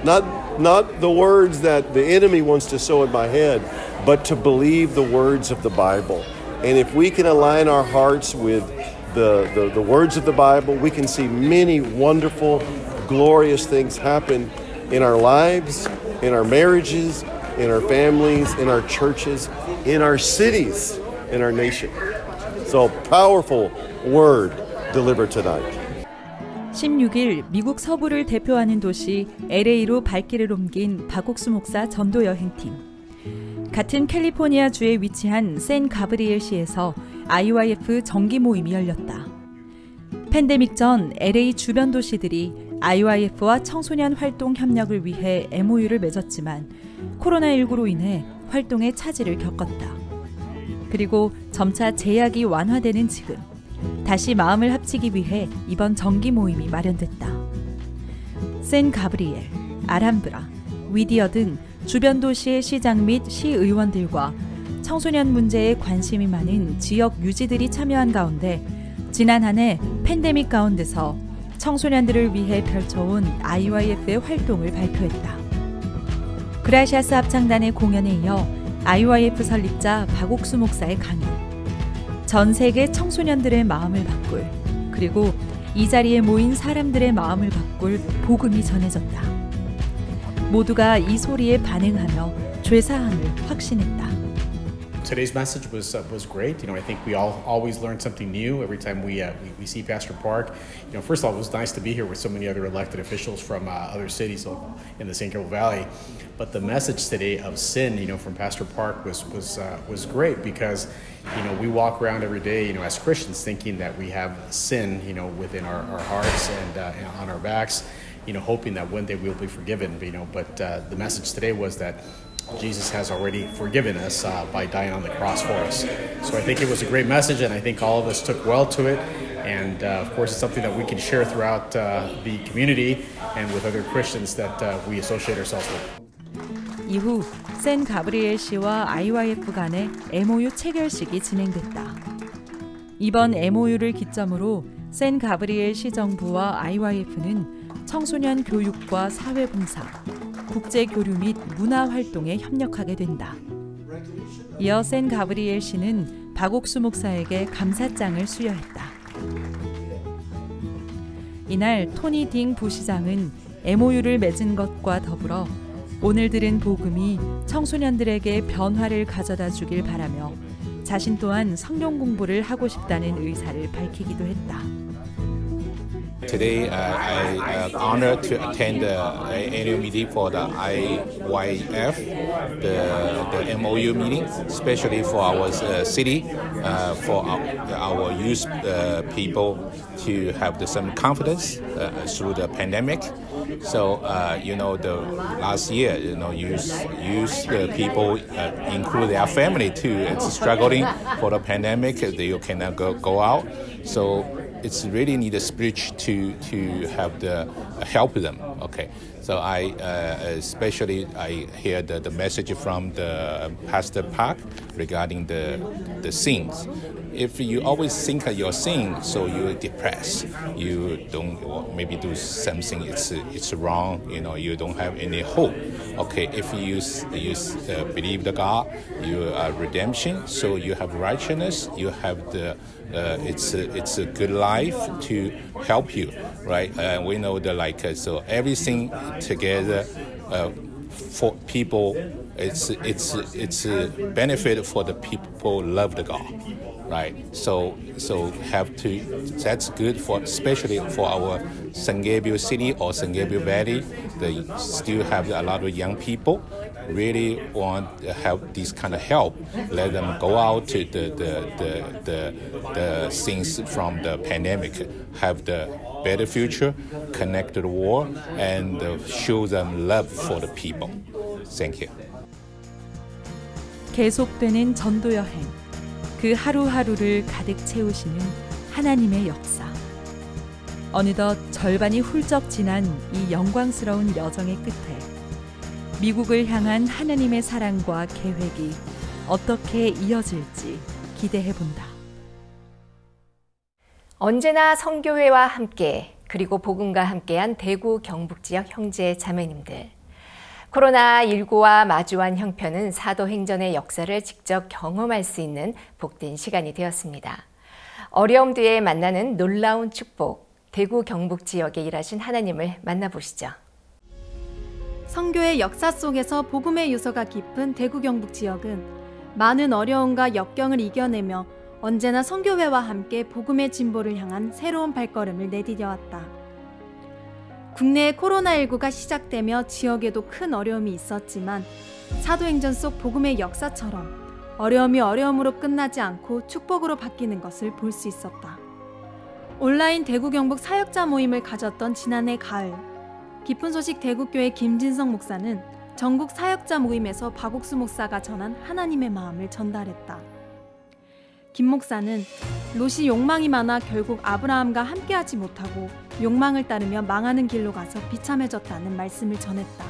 not the words that the enemy wants to sow in my head, but to believe the words of the Bible. And if we can align our hearts with the words of the Bible, we can see many wonderful, glorious things happen in our lives, in our marriages, in our families, in our churches, in our cities, in our nation. So powerful word delivered tonight. 16일 미국 서부를 대표하는 도시 LA로 발길을 옮긴 박옥수 목사 전도 여행팀. 같은 캘리포니아주에 위치한 샌 가브리엘시에서 IYF 정기 모임이 열렸다. 팬데믹 전 LA 주변 도시들이 IYF와 청소년 활동 협력을 위해 MOU를 맺었지만 코로나19로 인해 활동의 차질을 겪었다. 그리고 점차 제약이 완화되는 지금 다시 마음을 합치기 위해 이번 정기 모임이 마련됐다. 샌 가브리엘, 알함브라, 위디어 등 주변 도시의 시장 및 시의원들과 청소년 문제에 관심이 많은 지역 유지들이 참여한 가운데 지난 한 해 팬데믹 가운데서 청소년들을 위해 펼쳐온 IYF의 활동을 발표했다. 그라시아스 합창단의 공연에 이어 IYF 설립자 박옥수 목사의 강연, 전 세계 청소년들의 마음을 바꿀, 그리고 이 자리에 모인 사람들의 마음을 바꿀 복음이 전해졌다. 모두가 이 소리에 반응하며 죄사함을 확신했다. Today's message was great. I think we always learn something new every time we see Pastor Park. First of all, it was nice to be here with so many other elected officials from other cities in the San Gabriel Valley. But the message today of sin, from Pastor Park was great because, we walk around every day, as Christians, thinking that we have sin, within our hearts and on our backs, hoping that one day we'll be forgiven. But the message today was that Jesus has already forgiven us by dying on the cross for us. So I think it was a great message, and I think all of us took well to it. And of course, it's something that we can share throughout the community and with other Christians that we associate ourselves with. 이후 샌 가브리엘 시와 IYF 간의 MOU 체결식이 진행됐다. 이번 MOU를 기점으로 샌 가브리엘 시 정부와 IYF는 청소년 교육과 사회봉사, 국제교류 및 문화활동에 협력하게 된다. 이어 샌 가브리엘 시는 박옥수 목사에게 감사장을 수여했다. 이날 토니 딩 부시장은 MOU를 맺은 것과 더불어 오늘 들은 복음이 청소년들에게 변화를 가져다 주길 바라며 자신 또한 성경 공부를 하고 싶다는 의사를 밝히기도 했다. Today, I'm honored to attend the annual meeting for the IYF, the MOU meeting, especially for our city, for our youth people to have some confidence through the pandemic. So, the last year, youth people include their family too. It's struggling for the pandemic. They cannot go out. So it's really need a spirit to have the help them. Okay, so I especially I hear the message from the Pastor Park regarding the sins. If you always think of your sin, so you're depressed. You don't maybe do something it's wrong. You don't have any hope. Okay, if you believe the God, you are redemption. So you have righteousness. You have the it's a good life to help you, right? We know that so everything together for people. It's a benefit for the people who love the God. Right, so have to. That's good for especially for our San Gabriel City or San Gabriel Valley. They still have a lot of young people. Really want to have this kind of help. Let them go out to the things from the pandemic. Have the better future, connect to the world, and show them love for the people. Thank you. 계속되는 전도 여행. 그 하루하루를 가득 채우시는 하나님의 역사. 어느덧 절반이 훌쩍 지난 이 영광스러운 여정의 끝에 미국을 향한 하나님의 사랑과 계획이 어떻게 이어질지 기대해본다. 언제나 성교회와 함께 그리고 복음과 함께한 대구 경북 지역 형제 자매님들. 코로나19와 마주한 형편은 사도행전의 역사를 직접 경험할 수 있는 복된 시간이 되었습니다. 어려움 뒤에 만나는 놀라운 축복, 대구 경북 지역에 일하신 하나님을 만나보시죠. 선교의 역사 속에서 복음의 유서가 깊은 대구 경북 지역은 많은 어려움과 역경을 이겨내며 언제나 선교회와 함께 복음의 진보를 향한 새로운 발걸음을 내디뎌왔다. 국내에 코로나19가 시작되며 지역에도 큰 어려움이 있었지만 사도행전 속 복음의 역사처럼 어려움이 어려움으로 끝나지 않고 축복으로 바뀌는 것을 볼 수 있었다. 온라인 대구 경북 사역자 모임을 가졌던 지난해 가을, 기쁜 소식 대구교회 김진성 목사는 전국 사역자 모임에서 박옥수 목사가 전한 하나님의 마음을 전달했다. 김 목사는 롯이 욕망이 많아 결국 아브라함과 함께하지 못하고 욕망을 따르며 망하는 길로 가서 비참해졌다는 말씀을 전했다.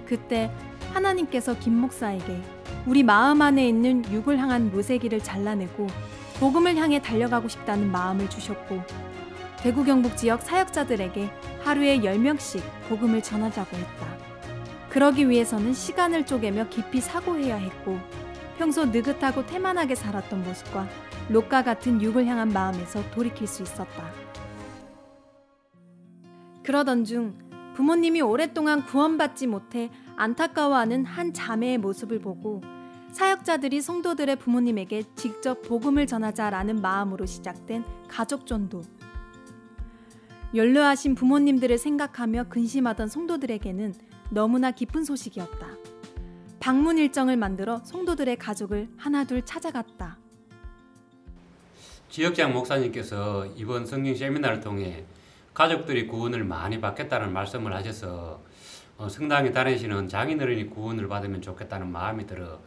그때 하나님께서 김 목사에게 우리 마음 안에 있는 육을 향한 모세기를 잘라내고 복음을 향해 달려가고 싶다는 마음을 주셨고 대구 경북 지역 사역자들에게 하루에 10명씩 복음을 전하자고 했다. 그러기 위해서는 시간을 쪼개며 깊이 사고해야 했고 평소 느긋하고 태만하게 살았던 모습과 롯과 같은 육을 향한 마음에서 돌이킬 수 있었다. 그러던 중 부모님이 오랫동안 구원받지 못해 안타까워하는 한 자매의 모습을 보고 사역자들이 성도들의 부모님에게 직접 복음을 전하자라는 마음으로 시작된 가족 전도. 연로하신 부모님들을 생각하며 근심하던 성도들에게는 너무나 기쁜 소식이었다. 방문 일정을 만들어 성도들의 가족을 하나둘 찾아갔다. 지역장 목사님께서 이번 성경 세미나를 통해 가족들이 구원을 많이 받겠다는 말씀을 하셔서 성당에 다니시는 장인어른이 구원을 받으면 좋겠다는 마음이 들어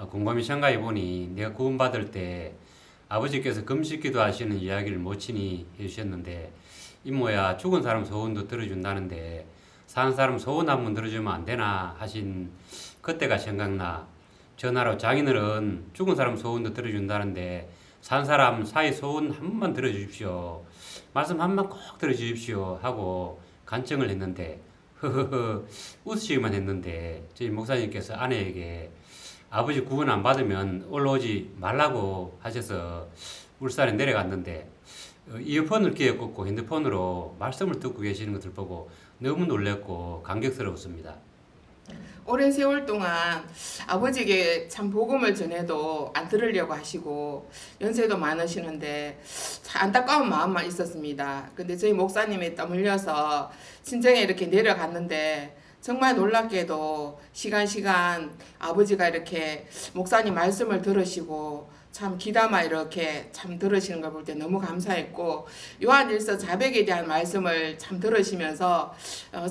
곰곰이 생각해 보니 내가 구원받을 때 아버지께서 금식기도 하시는 이야기를 모친이 해주셨는데 이모야 죽은 사람 소원도 들어준다는데 사는 사람 소원 한번 들어주면 안 되나 하신 그때가 생각나. 전화로 장인어른 죽은 사람 소원도 들어준다는데 산 사람 사이 소원 한 번만 들어주십시오. 말씀 한 번 꼭 들어주십시오 하고 간청을 했는데 흐흐흐 웃으시기만 했는데 저희 목사님께서 아내에게 아버지 구원 안 받으면 올라오지 말라고 하셔서 울산에 내려갔는데 이어폰을 귀에 꽂고 핸드폰으로 말씀을 듣고 계시는 것을 보고 너무 놀랐고 감격스러웠습니다. 오랜 세월 동안 아버지에게 참 복음을 전해도 안 들으려고 하시고 연세도 많으시는데 안타까운 마음만 있었습니다. 근데 저희 목사님이 떠밀려서 친정에 이렇게 내려갔는데 정말 놀랍게도 시간 아버지가 이렇게 목사님 말씀을 들으시고 참 귀담아 이렇게 참 들으시는 걸 볼 때 너무 감사했고 요한일서 자백에 대한 말씀을 참 들으시면서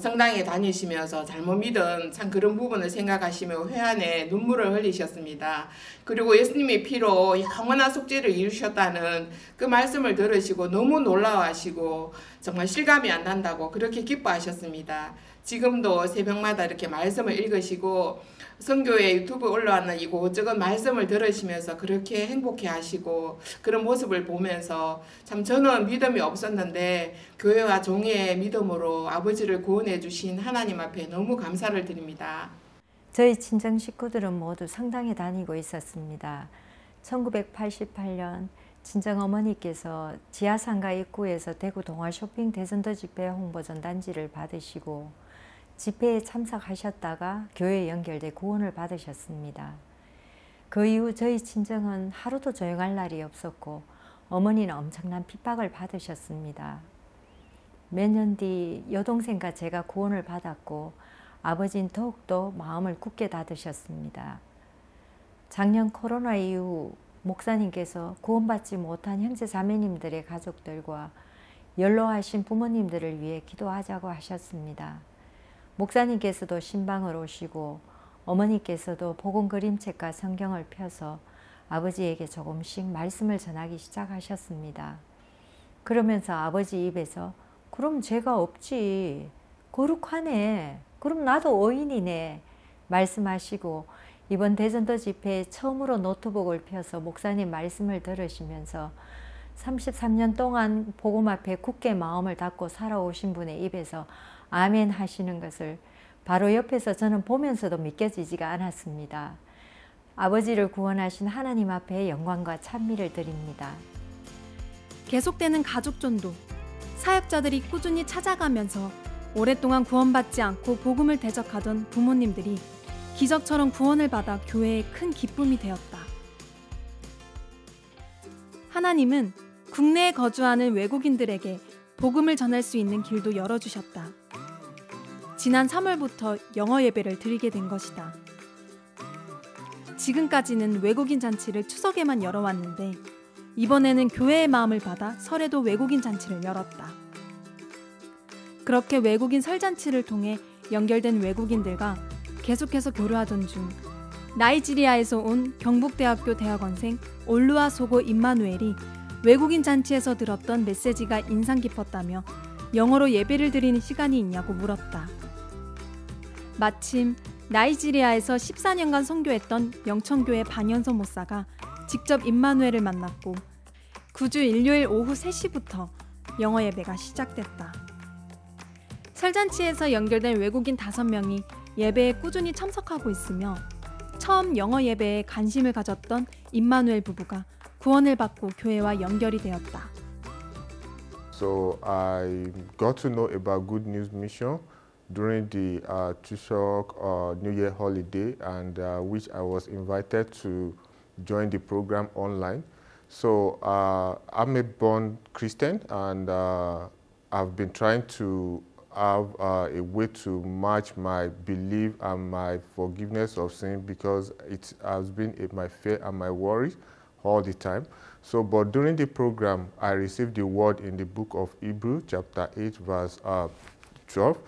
성당에 다니시면서 잘못 믿은 참 그런 부분을 생각하시며 회한에 눈물을 흘리셨습니다. 그리고 예수님의 피로 영원한 속죄를 이루셨다는 그 말씀을 들으시고 너무 놀라워하시고 정말 실감이 안 난다고 그렇게 기뻐하셨습니다. 지금도 새벽마다 이렇게 말씀을 읽으시고 선교회 유튜브 올라왔는 이곳저곳 말씀을 들으시면서 그렇게 행복해 하시고 그런 모습을 보면서 참 저는 믿음이 없었는데 교회와 종의 믿음으로 아버지를 구원해 주신 하나님 앞에 너무 감사를 드립니다. 저희 친정 식구들은 모두 성당에 다니고 있었습니다. 1988년 친정 어머니께서 지하상가 입구에서 대구 동아쇼핑 대선도 집회 홍보전 단지를 받으시고 집회에 참석하셨다가 교회에 연결돼 구원을 받으셨습니다. 그 이후 저희 친정은 하루도 조용할 날이 없었고 어머니는 엄청난 핍박을 받으셨습니다. 몇 년 뒤 여동생과 제가 구원을 받았고 아버지는 더욱더 마음을 굳게 닫으셨습니다. 작년 코로나 이후 목사님께서 구원받지 못한 형제 자매님들의 가족들과 연로하신 부모님들을 위해 기도하자고 하셨습니다. 목사님께서도 신방을 오시고 어머니께서도 복음 그림책과 성경을 펴서 아버지에게 조금씩 말씀을 전하기 시작하셨습니다. 그러면서 아버지 입에서 그럼 죄가 없지, 거룩하네, 그럼 나도 의인이네 말씀하시고 이번 대전도 집회에 처음으로 노트북을 펴서 목사님 말씀을 들으시면서 33년 동안 복음 앞에 굳게 마음을 닫고 살아오신 분의 입에서 아멘 하시는 것을 바로 옆에서 저는 보면서도 믿겨지지가 않았습니다. 아버지를 구원하신 하나님 앞에 영광과 찬미를 드립니다. 계속되는 가족 전도, 사역자들이 꾸준히 찾아가면서 오랫동안 구원받지 않고 복음을 대적하던 부모님들이 기적처럼 구원을 받아 교회에 큰 기쁨이 되었다. 하나님은 국내에 거주하는 외국인들에게 복음을 전할 수 있는 길도 열어주셨다. 지난 3월부터 영어 예배를 드리게 된 것이다. 지금까지는 외국인 잔치를 추석에만 열어왔는데 이번에는 교회의 마음을 받아 설에도 외국인 잔치를 열었다. 그렇게 외국인 설잔치를 통해 연결된 외국인들과 계속해서 교류하던 중 나이지리아에서 온 경북대학교 대학원생 올루아소고 임마누엘이 외국인 잔치에서 들었던 메시지가 인상 깊었다며 영어로 예배를 드리는 시간이 있냐고 물었다. 마침 나이지리아에서 14년간 선교했던 영천교회 반연서 목사가 직접 임마누엘을 만났고 9주 일요일 오후 3시부터 영어 예배가 시작됐다. 설잔치에서 연결된 외국인 5명이 예배에 꾸준히 참석하고 있으며 처음 영어 예배에 관심을 가졌던 임마누엘 부부가 구원을 받고 교회와 연결이 되었다. So I got to know about Good News Mission during the Chuseok New Year holiday, and which I was invited to join the program online. So I'm a born Christian, and I've been trying to have a way to match my belief and my forgiveness of sin, because it has been my fear and my worry all the time. So, but during the program, I received the word in the book of Hebrews, chapter 8, verse 12,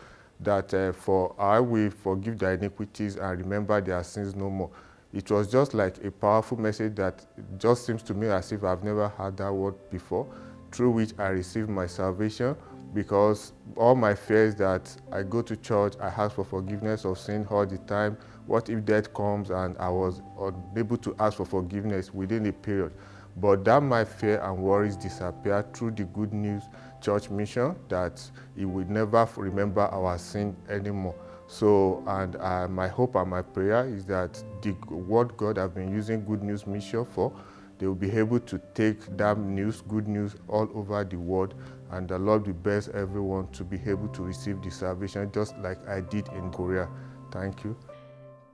that for I will forgive their iniquities and remember their sins no more. It was just like a powerful message that just seems to me as if I've never heard that word before, through which I received my salvation, because all my fears that I go to church, I ask for forgiveness of sin all the time. What if death comes and I was unable to ask for forgiveness within a period? But that my fear and worries disappeared through the Good News Church mission, that He will never remember our sin anymore. So, and my hope and my prayer is that the word God have been using Good News Mission for, they will be able to take that news, good news, all over the world, and the Lord will bless everyone to be able to receive the salvation, just like I did in Korea. Thank you.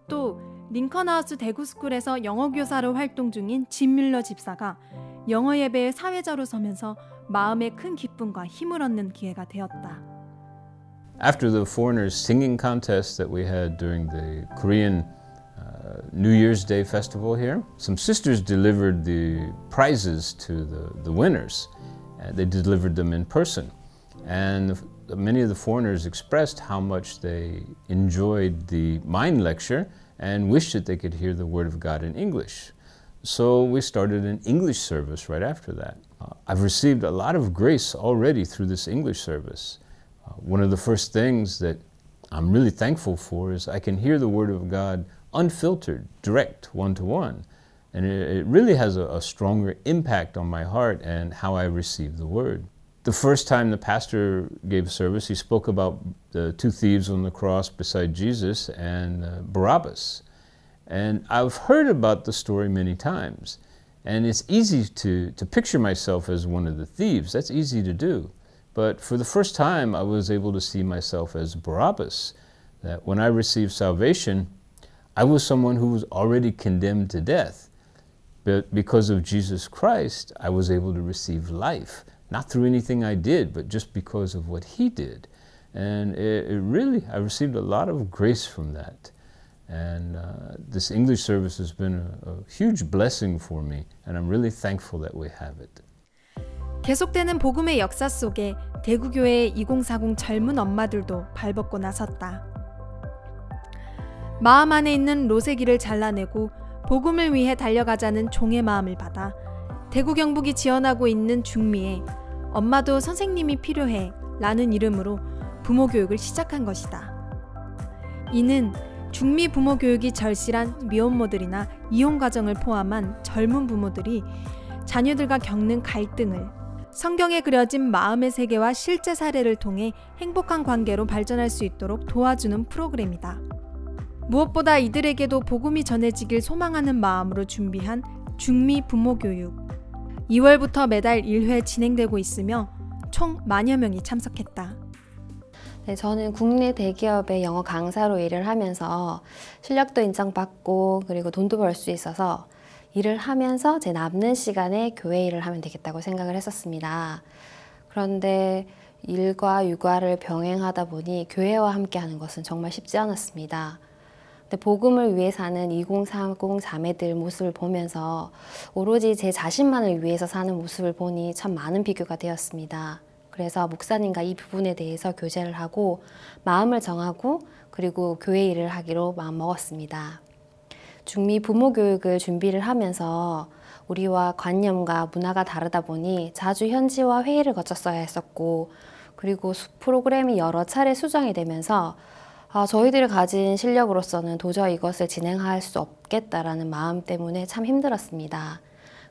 또 링컨하우스 대구스쿨에서 영어교사로 활동 중인 짐 뮬러 집사가 영어 예배의 사회자로 서면서 마음에 큰 기쁨과 힘을 얻는 기회가 되었다. After the foreigners singing contest that we had during the Korean New Year's Day festival here, some sisters delivered the prizes to the winners. They delivered them in person. And many of the foreigners expressed how much they enjoyed the mind lecture and wished that they could hear the Word of God in English. So we started an English service right after that. I've received a lot of grace already through this English service. One of the first things that I'm really thankful for is I can hear the Word of God unfiltered, direct, one-to-one. And it really has a stronger impact on my heart and how I receive the Word. The first time the pastor gave service, he spoke about the two thieves on the cross beside Jesus and Barabbas. And I've heard about the story many times. And it's easy to picture myself as one of the thieves. That's easy to do. But for the first time, I was able to see myself as Barabbas. That when I received salvation, I was someone who was already condemned to death. But because of Jesus Christ, I was able to receive life. Not through anything I did, but just because of what He did. And I received a lot of grace from that. And this English service has been a huge blessing for me, and I'm really thankful that we have it. 계속되는 복음의 역사 속에 대구교회의 2040 젊은 엄마들도 발벗고 나섰다. 마음 안에 있는 로세기를 잘라내고 복음을 위해 달려가자는 종의 마음을 받아 대구 경북이 지원하고 있는 중미에 엄마도 선생님이 필요해 라는 이름으로 부모 교육을 시작한 것이다. 이는 중미 부모 교육이 절실한 미혼모들이나 이혼 가정을 포함한 젊은 부모들이 자녀들과 겪는 갈등을 성경에 그려진 마음의 세계와 실제 사례를 통해 행복한 관계로 발전할 수 있도록 도와주는 프로그램이다. 무엇보다 이들에게도 복음이 전해지길 소망하는 마음으로 준비한 중미 부모 교육. 2월부터 매달 1회 진행되고 있으며 총 10,000여 명이 참석했다. 네, 저는 국내 대기업의 영어 강사로 일을 하면서 실력도 인정받고 그리고 돈도 벌 수 있어서 일을 하면서 제 남는 시간에 교회 일을 하면 되겠다고 생각을 했었습니다. 그런데 일과 육아를 병행하다 보니 교회와 함께 하는 것은 정말 쉽지 않았습니다. 근데 복음을 위해 사는 2030 자매들 모습을 보면서 오로지 제 자신만을 위해서 사는 모습을 보니 참 많은 비교가 되었습니다. 그래서 목사님과 이 부분에 대해서 교제를 하고 마음을 정하고 그리고 교회 일을 하기로 마음먹었습니다. 중미 부모 교육을 준비를 하면서 우리와 관념과 문화가 다르다 보니 자주 현지와 회의를 거쳤어야 했었고 그리고 프로그램이 여러 차례 수정이 되면서 저희들이 가진 실력으로서는 도저히 이것을 진행할 수 없겠다라는 마음 때문에 참 힘들었습니다.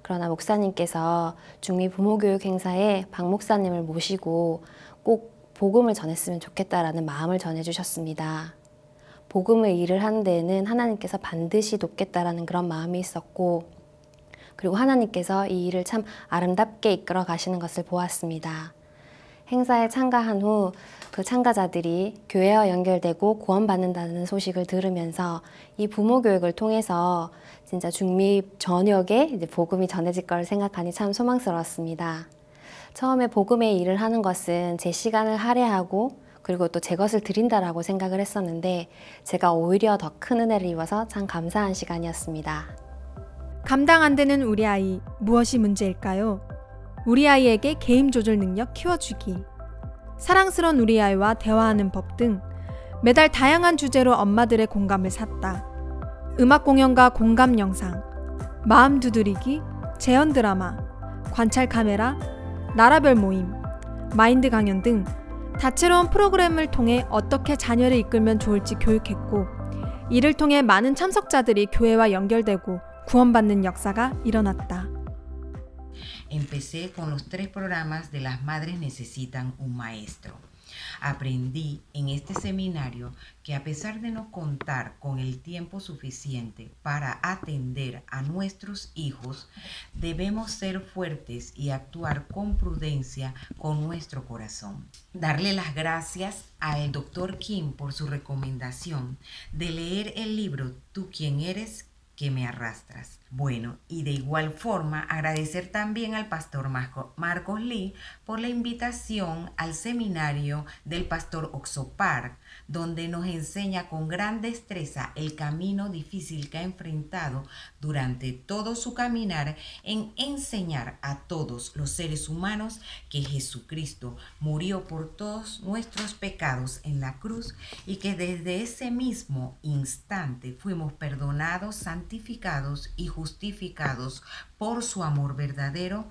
그러나 목사님께서 중미 부모교육 행사에 박 목사님을 모시고 꼭 복음을 전했으면 좋겠다라는 마음을 전해주셨습니다. 복음을 일을 하는 데에는 하나님께서 반드시 돕겠다라는 그런 마음이 있었고 그리고 하나님께서 이 일을 참 아름답게 이끌어 가시는 것을 보았습니다. 행사에 참가한 후 그 참가자들이 교회와 연결되고 구원받는다는 소식을 들으면서 이 부모교육을 통해서 진짜 중미 전역에 이제 복음이 전해질 걸 생각하니 참 소망스러웠습니다. 처음에 복음의 일을 하는 것은 제 시간을 할애하고 그리고 또 제 것을 드린다라고 생각을 했었는데 제가 오히려 더 큰 은혜를 입어서 참 감사한 시간이었습니다. 감당 안 되는 우리 아이, 무엇이 문제일까요? 우리 아이에게 게임 조절 능력 키워주기, 사랑스러운 우리 아이와 대화하는 법 등 매달 다양한 주제로 엄마들의 공감을 샀다. 음악 공연과 공감 영상, 마음 두드리기, 재연 드라마, 관찰 카메라, 나라별 모임, 마인드 강연 등 다채로운 프로그램을 통해 어떻게 자녀를 이끌면 좋을지 교육했고 이를 통해 많은 참석자들이 교회와 연결되고 구원받는 역사가 일어났다. Empecé con los 3 programas de las madres necesitan un maestro. Aprendí en este seminario que a pesar de no contar con el tiempo suficiente para atender a nuestros hijos, debemos ser fuertes y actuar con prudencia con nuestro corazón. Darle las gracias al Dr. Kim por su recomendación de leer el libro Tú quién eres, que me arrastras. Bueno, y de igual forma agradecer también al pastor Marcos Lee por la invitación al seminario del pastor Oxopar, donde nos enseña con gran destreza el camino difícil que ha enfrentado durante todo su caminar en enseñar a todos los seres humanos que Jesucristo murió por todos nuestros pecados en la cruz y que desde ese mismo instante fuimos perdonados, santificados y justificados por su amor verdadero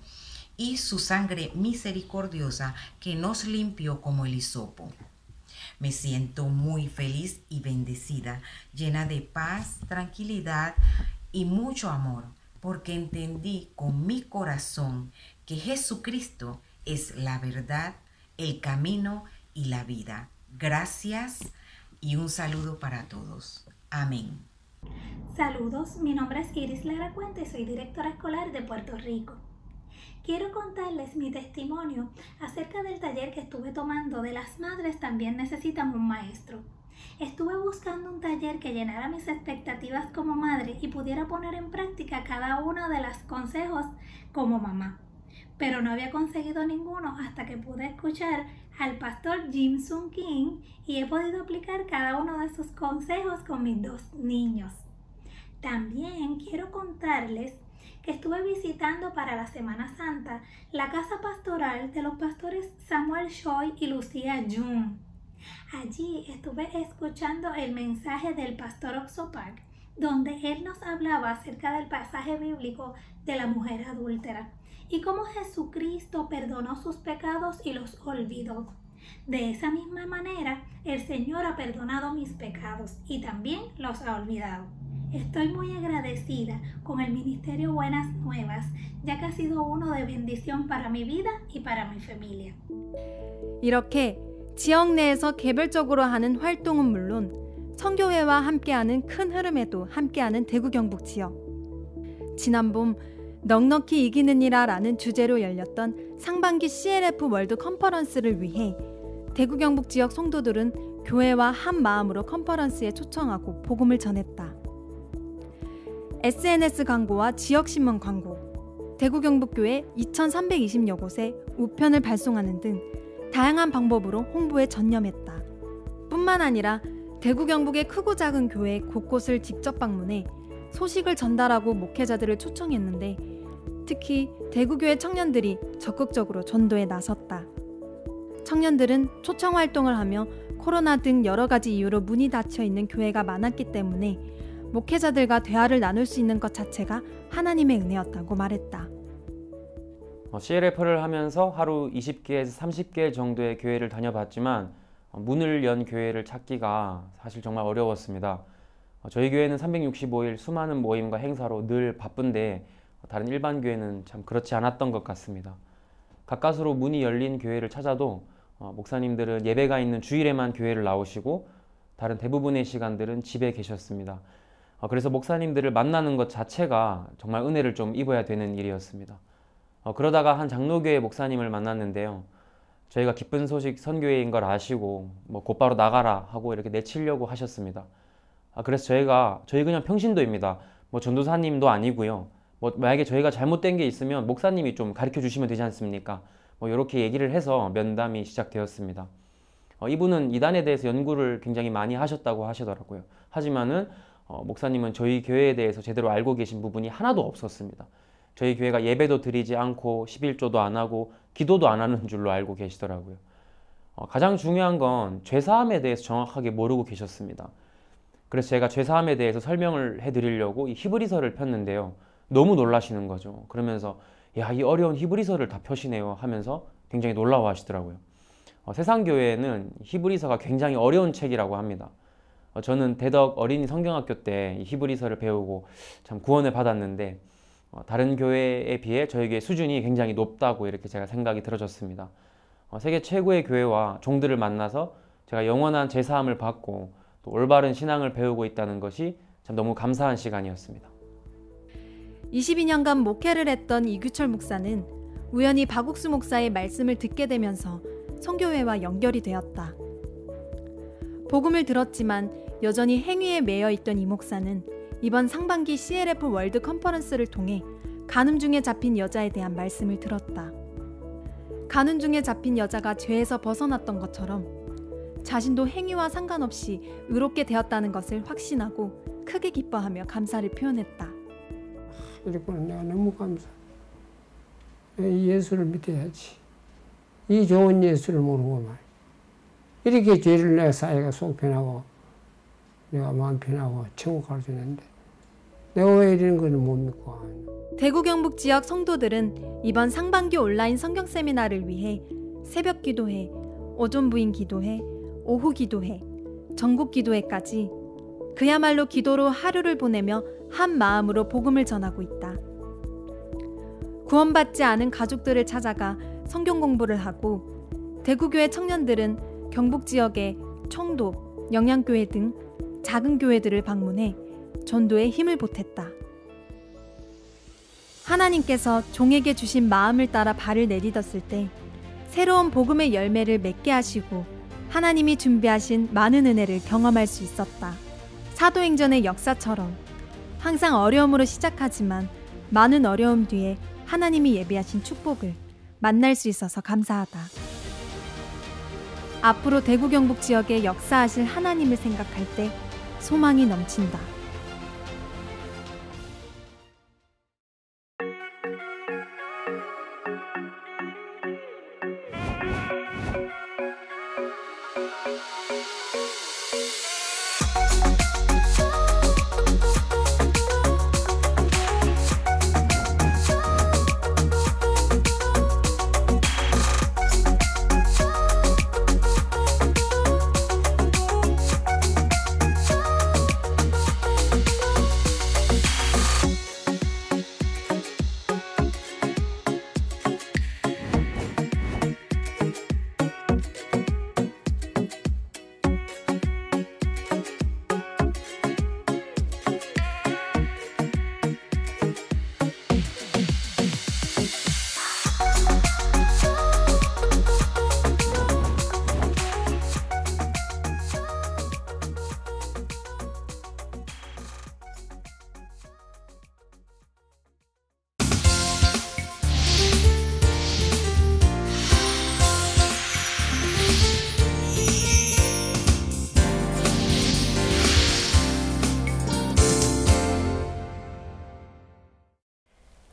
y su sangre misericordiosa que nos limpió como el hisopo. Me siento muy feliz y bendecida, llena de paz, tranquilidad y mucho amor, porque entendí con mi corazón que Jesucristo es la verdad, el camino y la vida. Gracias y un saludo para todos. Amén. Saludos, mi nombre es Iris Lara Cuente y soy directora escolar de Puerto Rico. Quiero contarles mi testimonio acerca del taller que estuve tomando de Las Madres También Necesitan un Maestro. Estuve buscando un taller que llenara mis expectativas como madre y pudiera poner en práctica cada uno de los consejos como mamá. Pero no había conseguido ninguno hasta que pude escuchar al pastor Jim Sung Kim y he podido aplicar cada uno de sus consejos con mis 2 niños. También quiero contarles que estuve visitando para la Semana Santa la casa pastoral de los pastores Samuel Choi y Lucía Jung. Allí estuve escuchando el mensaje del pastor Oxopak, donde él nos hablaba acerca del pasaje bíblico de la mujer adúltera y cómo Jesucristo perdonó sus pecados y los olvidó. De esa misma manera, el Señor ha perdonado mis pecados y también los ha olvidado. Estoy muy agradecida con el Ministerio Buenas Nuevas, ya que ha sido uno de bendición para mi vida y para mi familia. 이렇게 지역 내에서 개별적으로 하는 활동은 물론 선교회와 함께하는 큰 흐름에도 함께하는 대구 경북 지역. 지난 봄 넉넉히 이기느니라라는 주제로 열렸던 상반기 CLF 월드 컨퍼런스를 위해 대구 경북 지역 성도들은 교회와 한 마음으로 컨퍼런스에 초청하고 복음을 전했다. SNS 광고와 지역신문 광고, 대구 경북교회 2320여 곳에 우편을 발송하는 등 다양한 방법으로 홍보에 전념했다. 뿐만 아니라 대구 경북의 크고 작은 교회 곳곳을 직접 방문해 소식을 전달하고 목회자들을 초청했는데 특히 대구교회 청년들이 적극적으로 전도에 나섰다. 청년들은 초청 활동을 하며 코로나 등 여러 가지 이유로 문이 닫혀 있는 교회가 많았기 때문에 목회자들과 대화를 나눌 수 있는 것 자체가 하나님의 은혜였다고 말했다. CLF를 하면서 하루 20개에서 30개 정도의 교회를 다녀봤지만 문을 연 교회를 찾기가 사실 정말 어려웠습니다. 저희 교회는 365일 수많은 모임과 행사로 늘 바쁜데 다른 일반 교회는 참 그렇지 않았던 것 같습니다. 가까스로 문이 열린 교회를 찾아도 목사님들은 예배가 있는 주일에만 교회를 나오시고 다른 대부분의 시간들은 집에 계셨습니다. 그래서 목사님들을 만나는 것 자체가 정말 은혜를 좀 입어야 되는 일이었습니다. 그러다가 한 장로교회 목사님을 만났는데요. 저희가 기쁜 소식 선교회인 걸 아시고 곧바로 나가라 하고 이렇게 내치려고 하셨습니다. 그래서 저희 그냥 평신도입니다. 전도사님도 아니고요. 만약에 저희가 잘못된 게 있으면 목사님이 좀 가르쳐 주시면 되지 않습니까? 이렇게 얘기를 해서 면담이 시작되었습니다. 이분은 이단에 대해서 연구를 굉장히 많이 하셨다고 하시더라고요. 하지만은 목사님은 저희 교회에 대해서 제대로 알고 계신 부분이 하나도 없었습니다. 저희 교회가 예배도 드리지 않고 11조도 안 하고 기도도 안 하는 줄로 알고 계시더라고요. 가장 중요한 건 죄사함에 대해서 정확하게 모르고 계셨습니다. 그래서 제가 죄사함에 대해서 설명을 해드리려고 이 히브리서를 폈는데요. 너무 놀라시는 거죠. 그러면서 야, 이 어려운 히브리서를 다 펴시네요 하면서 굉장히 놀라워 하시더라고요. 세상교회는 히브리서가 굉장히 어려운 책이라고 합니다. 저는 대덕 어린이 성경학교 때 이 히브리서를 배우고 참 구원을 받았는데 다른 교회에 비해 저희 교회 수준이 굉장히 높다고 이렇게 제가 생각이 들어졌습니다. 세계 최고의 교회와 종들을 만나서 제가 영원한 제사함을 받고 또 올바른 신앙을 배우고 있다는 것이 참 너무 감사한 시간이었습니다. 22년간 목회를 했던 이규철 목사는 우연히 박옥수 목사의 말씀을 듣게 되면서 선교회와 연결이 되었다. 복음을 들었지만 여전히 행위에 매여 있던 이 목사는 이번 상반기 CLF 월드 컨퍼런스를 통해 간음 중에 잡힌 여자에 대한 말씀을 들었다. 간음 중에 잡힌 여자가 죄에서 벗어났던 것처럼 자신도 행위와 상관없이 의롭게 되었다는 것을 확신하고 크게 기뻐하며 감사를 표현했다. 이렇게는 내가 너무 감사. 이 예수를 믿어야지. 이 좋은 예수를 모르고 말. 이렇게 죄를 내가 사회가 속 편하고 내가 마음 편하고 천국 갈 수 있는데 내가 왜 이런 걸 못 믿고. 대구 경북 지역 성도들은 이번 상반기 온라인 성경 세미나를 위해 새벽 기도회, 오전 부인 기도회, 오후 기도회, 전국 기도회까지 그야말로 기도로 하루를 보내며 한 마음으로 복음을 전하고 있다. 구원받지 않은 가족들을 찾아가 성경 공부를 하고 대구교회 청년들은 경북 지역의 청도, 영양교회 등 작은 교회들을 방문해 전도에 힘을 보탰다. 하나님께서 종에게 주신 마음을 따라 발을 내딛었을 때 새로운 복음의 열매를 맺게 하시고 하나님이 준비하신 많은 은혜를 경험할 수 있었다. 사도행전의 역사처럼 항상 어려움으로 시작하지만 많은 어려움 뒤에 하나님이 예비하신 축복을 만날 수 있어서 감사하다. 앞으로 대구 경북 지역에 역사하실 하나님을 생각할 때 소망이 넘친다.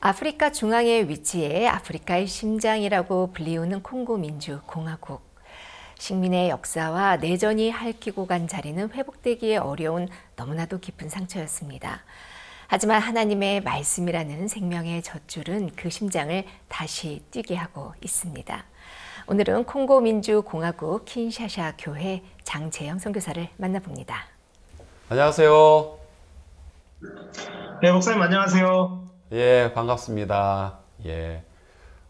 아프리카 중앙에 위치해 아프리카의 심장이라고 불리우는 콩고 민주공화국. 식민의 역사와 내전이 핥히고 간 자리는 회복되기에 어려운 너무나도 깊은 상처였습니다. 하지만 하나님의 말씀이라는 생명의 젖줄은 그 심장을 다시 뛰게 하고 있습니다. 오늘은 콩고 민주공화국 킨샤샤 교회 장재영 선교사를 만나봅니다. 안녕하세요. 네, 목사님 안녕하세요. 예, 반갑습니다. 예,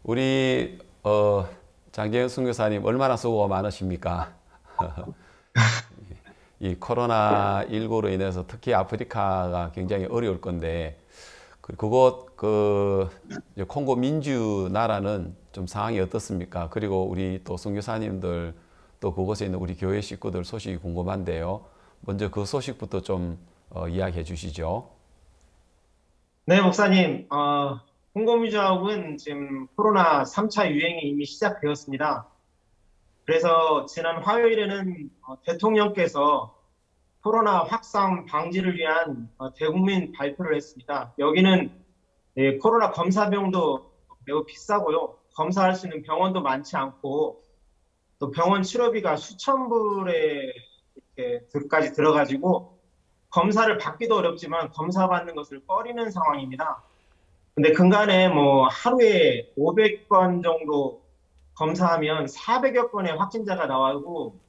우리 장재영 선교사님 얼마나 수고가 많으십니까? 이 코로나19로 인해서 특히 아프리카가 굉장히 어려울 건데 그곳 콩고 민주 나라는 좀 상황이 어떻습니까? 그리고 우리 또 선교사님들 또 그곳에 있는 우리 교회 식구들 소식이 궁금한데요. 먼저 그 소식부터 좀 이야기해 주시죠. 네, 목사님. 콩고 민주공화국은 지금 코로나 3차 유행이 이미 시작되었습니다. 그래서 지난 화요일에는 대통령께서 코로나 확산 방지를 위한 대국민 발표를 했습니다. 여기는 코로나 검사 비용도 매우 비싸고요. 검사할 수 있는 병원도 많지 않고 또 병원 치료비가 수천 불에 이렇게까지 들어가지고 검사를 받기도 어렵지만 검사 받는 것을 꺼리는 상황입니다. 근데 근간에 뭐 하루에 500건 정도 검사하면 400여 건의 확진자가 나오고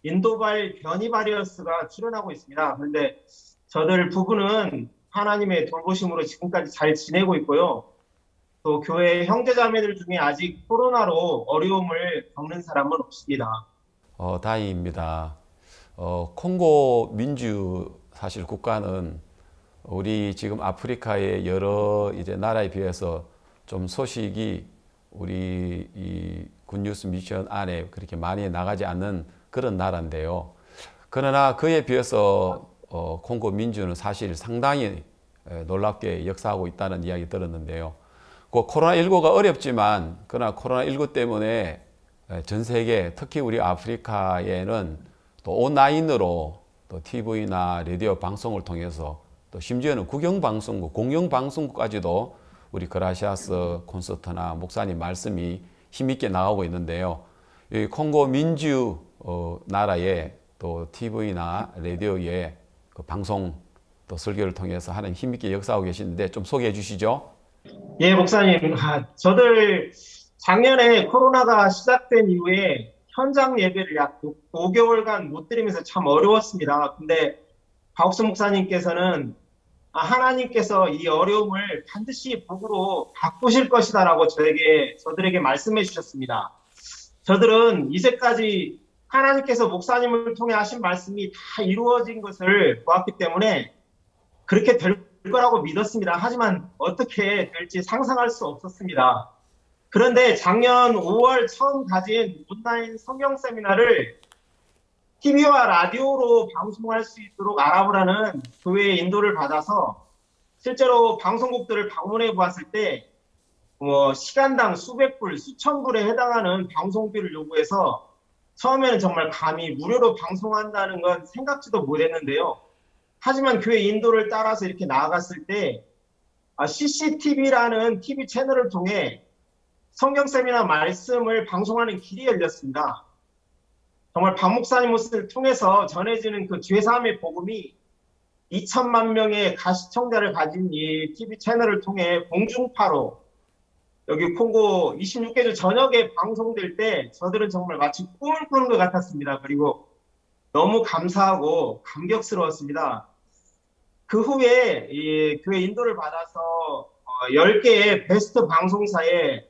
인도발 변이 바이러스가 출현하고 있습니다. 그런데 저들 부부는 하나님의 돌보심으로 지금까지 잘 지내고 있고요. 또 교회 형제자매들 중에 아직 코로나로 어려움을 겪는 사람은 없습니다. 다행입니다. 콩고 민주 사실 국가는 우리 지금 아프리카의 여러 이제 나라에 비해서 좀 소식이 우리 이 굿뉴스 미션 안에 그렇게 많이 나가지 않는 그런 나라인데요. 그러나 그에 비해서 콩고 민주는 사실 상당히 놀랍게 역사하고 있다는 이야기 들었는데요. 그 코로나19가 어렵지만 그러나 코로나19 때문에 전 세계 특히 우리 아프리카에는 또 온라인으로 또 TV나 라디오 방송을 통해서 또 심지어는 국영방송국, 공영방송국까지도 우리 그라시아스 콘서트나 목사님 말씀이 힘있게 나가고 있는데요. 이 콩고 민주 나라의 또 TV나 라디오의 그 방송 또 설교를 통해서 하나님 힘있게 역사하고 계시는데 좀 소개해 주시죠. 예, 목사님. 저들 작년에 코로나가 시작된 이후에 현장 예배를 약 5개월간 못 드리면서 참 어려웠습니다. 근데 박옥수 목사님께서는 하나님께서 이 어려움을 반드시 복으로 바꾸실 것이다라고 저들에게 말씀해 주셨습니다. 저들은 이제까지 하나님께서 목사님을 통해 하신 말씀이 다 이루어진 것을 보았기 때문에 그렇게 될 거라고 믿었습니다. 하지만 어떻게 될지 상상할 수 없었습니다. 그런데 작년 5월 처음 가진 온라인 성경 세미나를 TV와 라디오로 방송할 수 있도록 알아보라는 교회의 인도를 받아서 실제로 방송국들을 방문해 보았을 때 시간당 수백 불, 수천 불에 해당하는 방송비를 요구해서 처음에는 정말 감히 무료로 방송한다는 건 생각지도 못했는데요. 하지만 교회 인도를 따라서 이렇게 나아갔을 때 CCTV라는 TV 채널을 통해 성경 세미나 말씀을 방송하는 길이 열렸습니다. 정말 박 목사님을 통해서 전해지는 그 죄사함의 복음이 2천만 명의 가시청자를 가진 이 TV 채널을 통해 공중파로 여기 콩고 26개주 저녁에 방송될 때 저들은 정말 마치 꿈을 꾸는 것 같았습니다. 그리고 너무 감사하고 감격스러웠습니다. 그 후에 이 교회 인도를 받아서 10개의 베스트 방송사에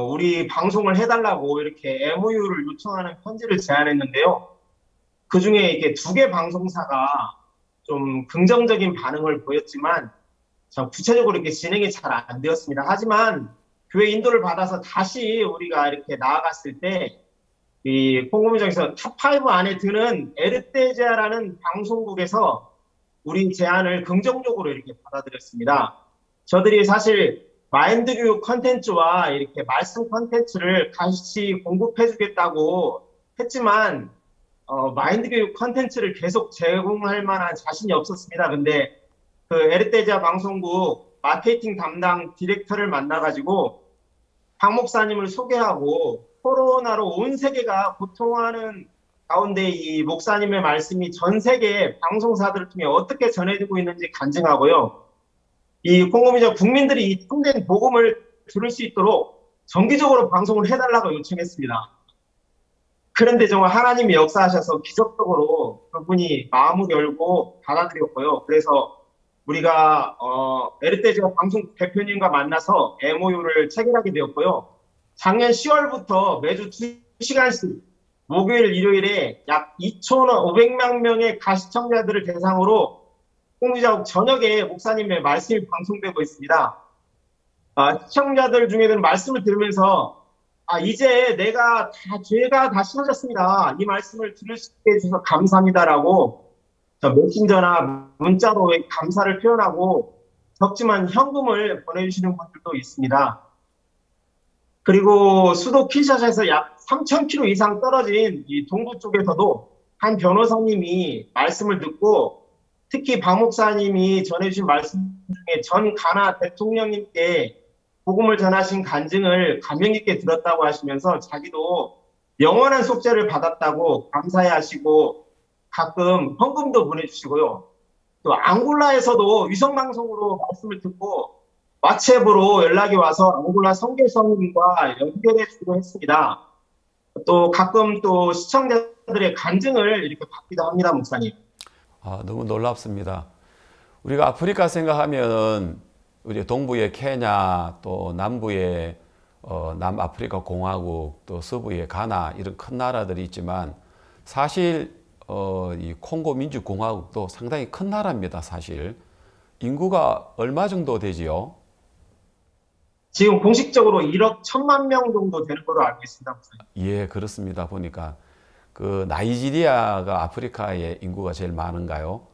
우리 방송을 해달라고 이렇게 MOU를 요청하는 편지를 제안했는데요. 그 중에 이게 2개 방송사가 좀 긍정적인 반응을 보였지만 구체적으로 이렇게 진행이 잘 안 되었습니다. 하지만 교회 인도를 받아서 다시 우리가 이렇게 나아갔을 때 이 콩고민정에서 탑5 안에 드는 에르테지아라는 방송국에서 우리 제안을 긍정적으로 이렇게 받아들였습니다. 저들이 사실 마인드 교육 컨텐츠와 이렇게 말씀 컨텐츠를 같이 공급해 주겠다고 했지만 마인드 교육 컨텐츠를 계속 제공할 만한 자신이 없었습니다. 근데 그 에르테지아 방송국 마케팅 담당 디렉터를 만나가지고 박 목사님을 소개하고 코로나로 온 세계가 고통하는 가운데 이 목사님의 말씀이 전 세계 방송사들을 통해 어떻게 전해지고 있는지 간증하고요. 이 콩고민족 국민들이 이 참된 복음을 들을 수 있도록 정기적으로 방송을 해달라고 요청했습니다. 그런데 정말 하나님이 역사하셔서 기적적으로 그분이 마음을 열고 받아들였고요. 그래서 우리가 에르테지아 방송 대표님과 만나서 MOU를 체결하게 되었고요. 작년 10월부터 매주 2시간씩 목요일, 일요일에 약 2,500만 명의 가시청자들을 대상으로 콩고민족 저녁에 목사님의 말씀이 방송되고 있습니다. 시청자들 중에는 말씀을 들으면서 이제 내가 죄가 다 씻어졌습니다. 이 말씀을 들을 수 있게 해주셔서 감사합니다라고 메신저나 문자로 감사를 표현하고 적지만 현금을 보내주시는 분들도 있습니다. 그리고 수도 킨샤사에서 약 3,000km 이상 떨어진 이 동부 쪽에서도 한 변호사님이 말씀을 듣고 특히 박 목사님이 전해주신 말씀 중에 전 가나 대통령님께 복음을 전하신 간증을 감명 깊게 들었다고 하시면서 자기도 영원한 속죄를 받았다고 감사해하시고 가끔 현금도 보내주시고요. 또 앙골라에서도 위성방송으로 말씀을 듣고 왓츠앱으로 연락이 와서 앙골라 선교사님과 연결해 주기도 했습니다. 또 가끔 또 시청자들의 간증을 이렇게 받기도 합니다, 목사님. 너무 놀랍습니다. 우리가 아프리카 생각하면 우리 동부의 케냐, 또 남부의 남아프리카 공화국, 또 서부의 가나 이런 큰 나라들이 있지만 사실 이 콩고 민주공화국도 상당히 큰 나라입니다. 사실 인구가 얼마 정도 되지요? 지금 공식적으로 1억 1,000만 명 정도 되는 걸로 알고 있습니다. 예, 그렇습니다. 보니까 그 나이지리아가 아프리카의 인구가 제일 많은가요?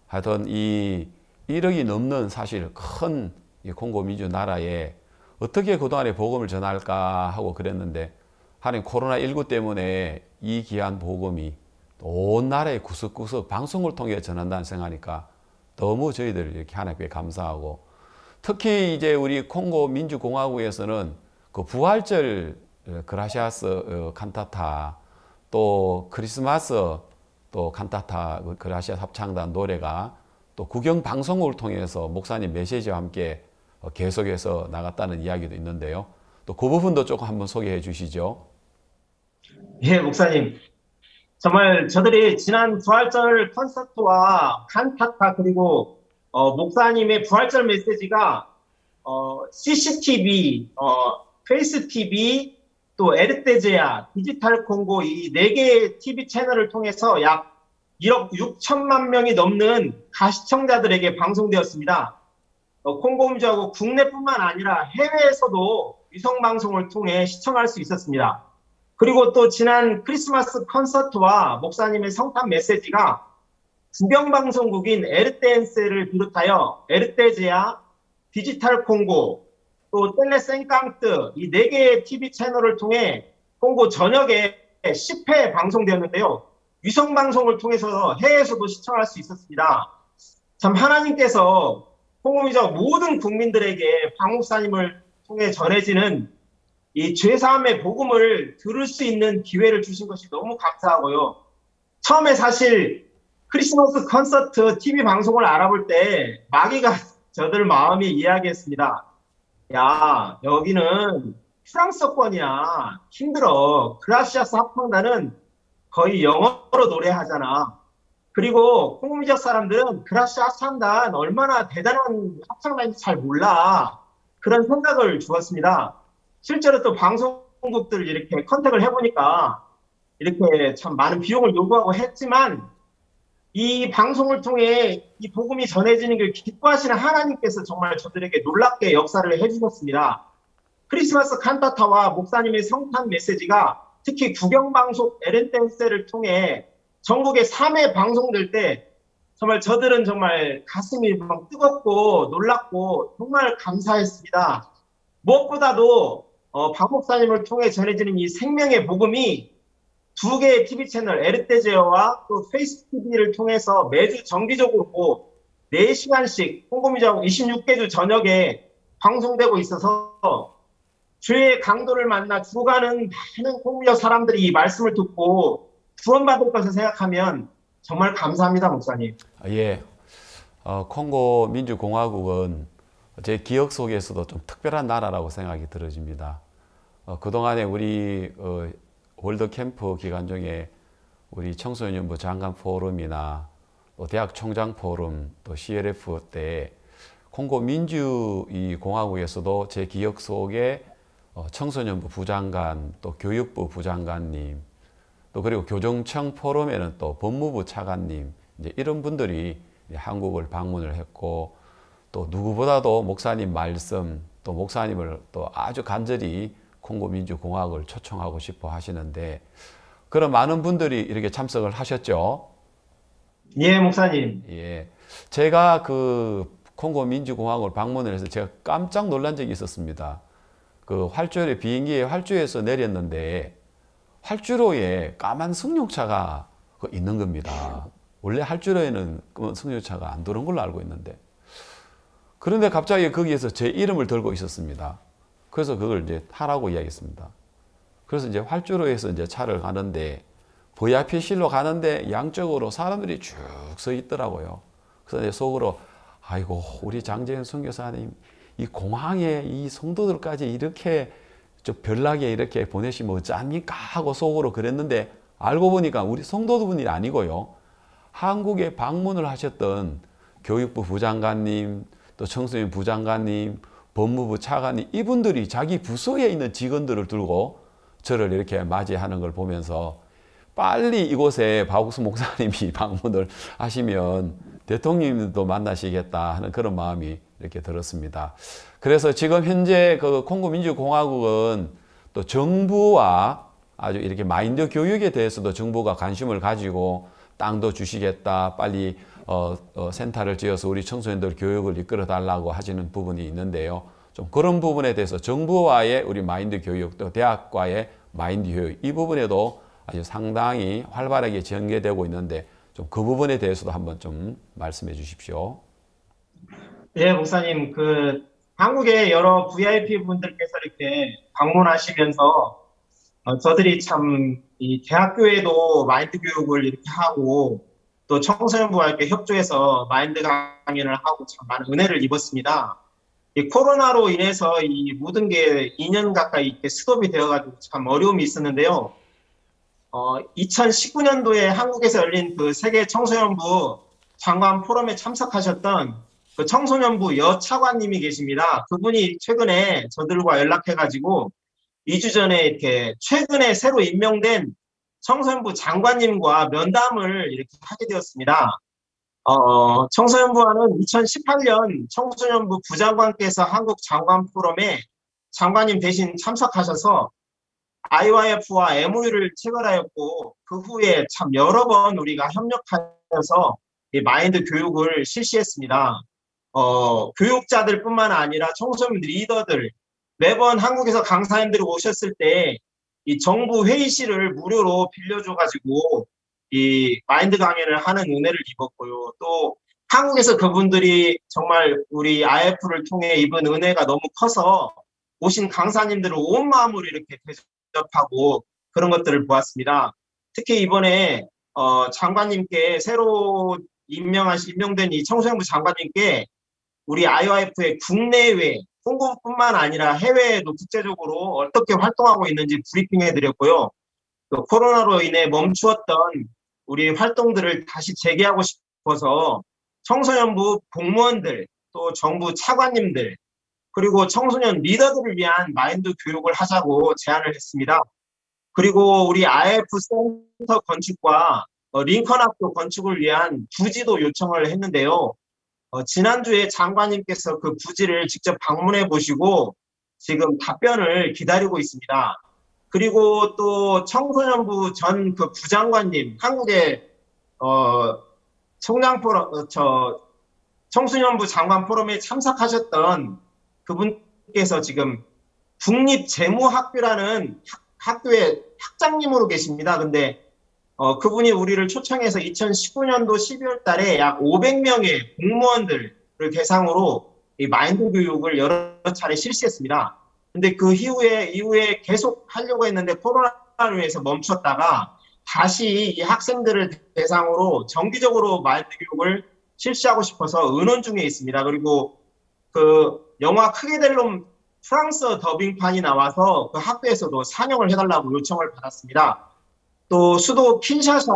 하여튼 이 1억이 넘는 사실 큰 이 콩고 민주 나라에 어떻게 그동안에 복음을 전할까 하고 그랬는데 하나님 코로나19 때문에 이 귀한 복음이 온 나라의 구석구석 방송을 통해 전한다는 생각하니까 너무 저희들 이렇게 하나님께 감사하고 특히 이제 우리 콩고 민주공화국에서는 그 부활절 그라시아스 칸타타 또 크리스마스 또 칸타타 그라시아 합창단 노래가 또 국영 방송을 통해서 목사님 메시지와 함께 계속해서 나갔다는 이야기도 있는데요. 또 그 부분도 조금 한번 소개해 주시죠. 예, 목사님. 정말 저들이 지난 부활절 콘서트와 칸타타 그리고 목사님의 부활절 메시지가 CCTV, 페이스 TV, 또 에르테제아, 디지털 콩고 이 4개의 TV 채널을 통해서 약 1억 6천만 명이 넘는 가시청자들에게 방송되었습니다. 콩고민주하고 국내뿐만 아니라 해외에서도 위성방송을 통해 시청할 수 있었습니다. 그리고 또 지난 크리스마스 콘서트와 목사님의 성탄 메시지가 국영방송국인 에르테엔세를 비롯하여 에르테제아, 디지털 콩고, 또 텔레센깡뜨 이 4개의 TV 채널을 통해 콩고 전역에 10회 방송되었는데요. 위성방송을 통해서 해외에서도 시청할 수 있었습니다. 참 하나님께서 콩고민족 모든 국민들에게 박 목사님을 통해 전해지는 이 죄사함의 복음을 들을 수 있는 기회를 주신 것이 너무 감사하고요. 처음에 사실 크리스마스 콘서트 TV 방송을 알아볼 때 마귀가 저들 마음에 이야기했습니다. 야, 여기는 프랑스어권이야. 힘들어. 그라시아스 합창단은 거의 영어로 노래하잖아. 그리고 콩고민족 사람들은 그라시아스 합창단 얼마나 대단한 합창단인지 잘 몰라. 그런 생각을 주었습니다. 실제로 또 방송국들 이렇게 컨택을 해보니까 이렇게 참 많은 비용을 요구하고 했지만 이 방송을 통해 이 복음이 전해지는 걸 기뻐하시는 하나님께서 정말 저들에게 놀랍게 역사를 해주셨습니다. 크리스마스 칸타타와 목사님의 성탄 메시지가 특히 국영방송 에르테엔세를 통해 전국에 3회 방송될 때 정말 저들은 정말 가슴이 막 뜨겁고 놀랍고 정말 감사했습니다. 무엇보다도 박 목사님을 통해 전해지는 이 생명의 복음이 2개의 TV 채널 에르테제어와 또 페이스 TV를 통해서 매주 정기적으로 4시간씩 콩고민주하고 26개 주 저녁에 방송되고 있어서 주의 강도를 만나 죽어가는 많은 콩고민주 사람들이 이 말씀을 듣고 구원받을 것을 생각하면 정말 감사합니다, 목사님. 예, 콩고 민주공화국은 제 기억 속에서도 좀 특별한 나라라고 생각이 들어집니다. 그동안에 우리 월드 캠프 기간 중에 우리 청소년부 장관 포럼이나 또 대학 총장 포럼 또 CLF 때 콩고 민주 이 공화국에서도 제 기억 속에 청소년부 부장관 또 교육부 부장관님 또 그리고 교정청 포럼에는 또 법무부 차관님 이제 이런 분들이 한국을 방문을 했고 또 누구보다도 목사님 말씀 또 목사님을 또 아주 간절히 콩고 민주공화국을 초청하고 싶어 하시는데 그런 많은 분들이 이렇게 참석을 하셨죠. 예, 목사님. 예, 제가 그 콩고 민주공화국을 방문을 해서 제가 깜짝 놀란 적이 있었습니다. 그 활주로에 비행기에 활주로에서 내렸는데 활주로에 까만 승용차가 있는 겁니다. 원래 활주로에는 승용차가 안 들어온 걸로 알고 있는데 그런데 갑자기 거기에서 제 이름을 들고 있었습니다. 그래서 그걸 이제 타라고 이야기했습니다. 그래서 이제 활주로에서 이제 차를 가는데 VIP실로 가는데 양쪽으로 사람들이 쭉 서 있더라고요. 그래서 이제 속으로 아이고 우리 장재현 선교사님 이 공항에 이 성도들까지 이렇게 좀 별나게 이렇게 보내시면 어쩝니까 하고 속으로 그랬는데 알고 보니까 우리 성도분이 아니고요. 한국에 방문을 하셨던 교육부 부장관님 또 청소년 부장관님 법무부 차관님 이분들이 자기 부서에 있는 직원들을 들고 저를 이렇게 맞이하는 걸 보면서 빨리 이곳에 박옥수 목사님이 방문을 하시면 대통령님도 만나시겠다 하는 그런 마음이 이렇게 들었습니다. 그래서 지금 현재 그 콩고 민주공화국은 또 정부와 아주 이렇게 마인드 교육에 대해서도 정부가 관심을 가지고 땅도 주시겠다 빨리 센터를 지어서 우리 청소년들 교육을 이끌어 달라고 하시는 부분이 있는데요. 좀 그런 부분에 대해서 정부와의 우리 마인드 교육 또 대학과의 마인드 교육 이 부분에도 아주 상당히 활발하게 전개되고 있는데 좀 그 부분에 대해서도 한번 좀 말씀해 주십시오. 예, 목사님, 그 한국의 여러 VIP 분들께서 이렇게 방문하시면서 저들이 참 이 대학교에도 마인드 교육을 이렇게 하고 또 청소년부와 이렇게 협조해서 마인드 강연을 하고 참 많은 은혜를 입었습니다. 이 코로나로 인해서 이 모든 게 2년 가까이 이렇게 스톱이 되어가지고 참 어려움이 있었는데요. 2019년도에 한국에서 열린 그 세계 청소년부 장관 포럼에 참석하셨던 그 청소년부 여차관님이 계십니다. 그분이 최근에 저들과 연락해가지고 2주 전에 이렇게 최근에 새로 임명된 청소년부 장관님과 면담을 이렇게 하게 되었습니다. 청소년부와는 2018년 청소년부 부장관께서 한국 장관 포럼에 장관님 대신 참석하셔서 IYF와 MOU를 체결하였고 그 후에 참 여러 번 우리가 협력하여서 이 마인드 교육을 실시했습니다. 교육자들 뿐만 아니라 청소년 리더들 매번 한국에서 강사님들이 오셨을 때 이 정부 회의실을 무료로 빌려줘가지고 이 마인드 강연을 하는 은혜를 입었고요. 또 한국에서 그분들이 정말 우리 IF를 통해 입은 은혜가 너무 커서 오신 강사님들을 온 마음으로 이렇게 대접하고 그런 것들을 보았습니다. 특히 이번에 장관님께 새로 임명된 이 청소년부 장관님께 우리 IYF의 국내외 콩고뿐만 아니라 해외에도 국제적으로 어떻게 활동하고 있는지 브리핑해드렸고요. 또 코로나로 인해 멈추었던 우리 활동들을 다시 재개하고 싶어서 청소년부 공무원들 또 정부 차관님들 그리고 청소년 리더들을 위한 마인드 교육을 하자고 제안을 했습니다. 그리고 우리 IF 센터 건축과 링컨 학교 건축을 위한 부지도 요청을 했는데요. 지난주에 장관님께서 그 부지를 직접 방문해 보시고 지금 답변을 기다리고 있습니다. 그리고 또 청소년부 전 그 부장관님, 한국의 청소년부 장관 포럼에 참석하셨던 그분께서 지금 국립재무학교라는 학교의 학장님으로 계십니다. 근데 그분이 우리를 초청해서 2019년도 12월 달에 약 500명의 공무원들을 대상으로 이 마인드 교육을 여러 차례 실시했습니다. 근데 그 이후에 계속 하려고 했는데 코로나로 인해서 멈췄다가 다시 이 학생들을 대상으로 정기적으로 마인드 교육을 실시하고 싶어서 의논 중에 있습니다. 그리고 그 영화 크게 될 놈 프랑스 더빙판이 나와서 그 학교에서도 상영을 해달라고 요청을 받았습니다. 또 수도 킨샤사,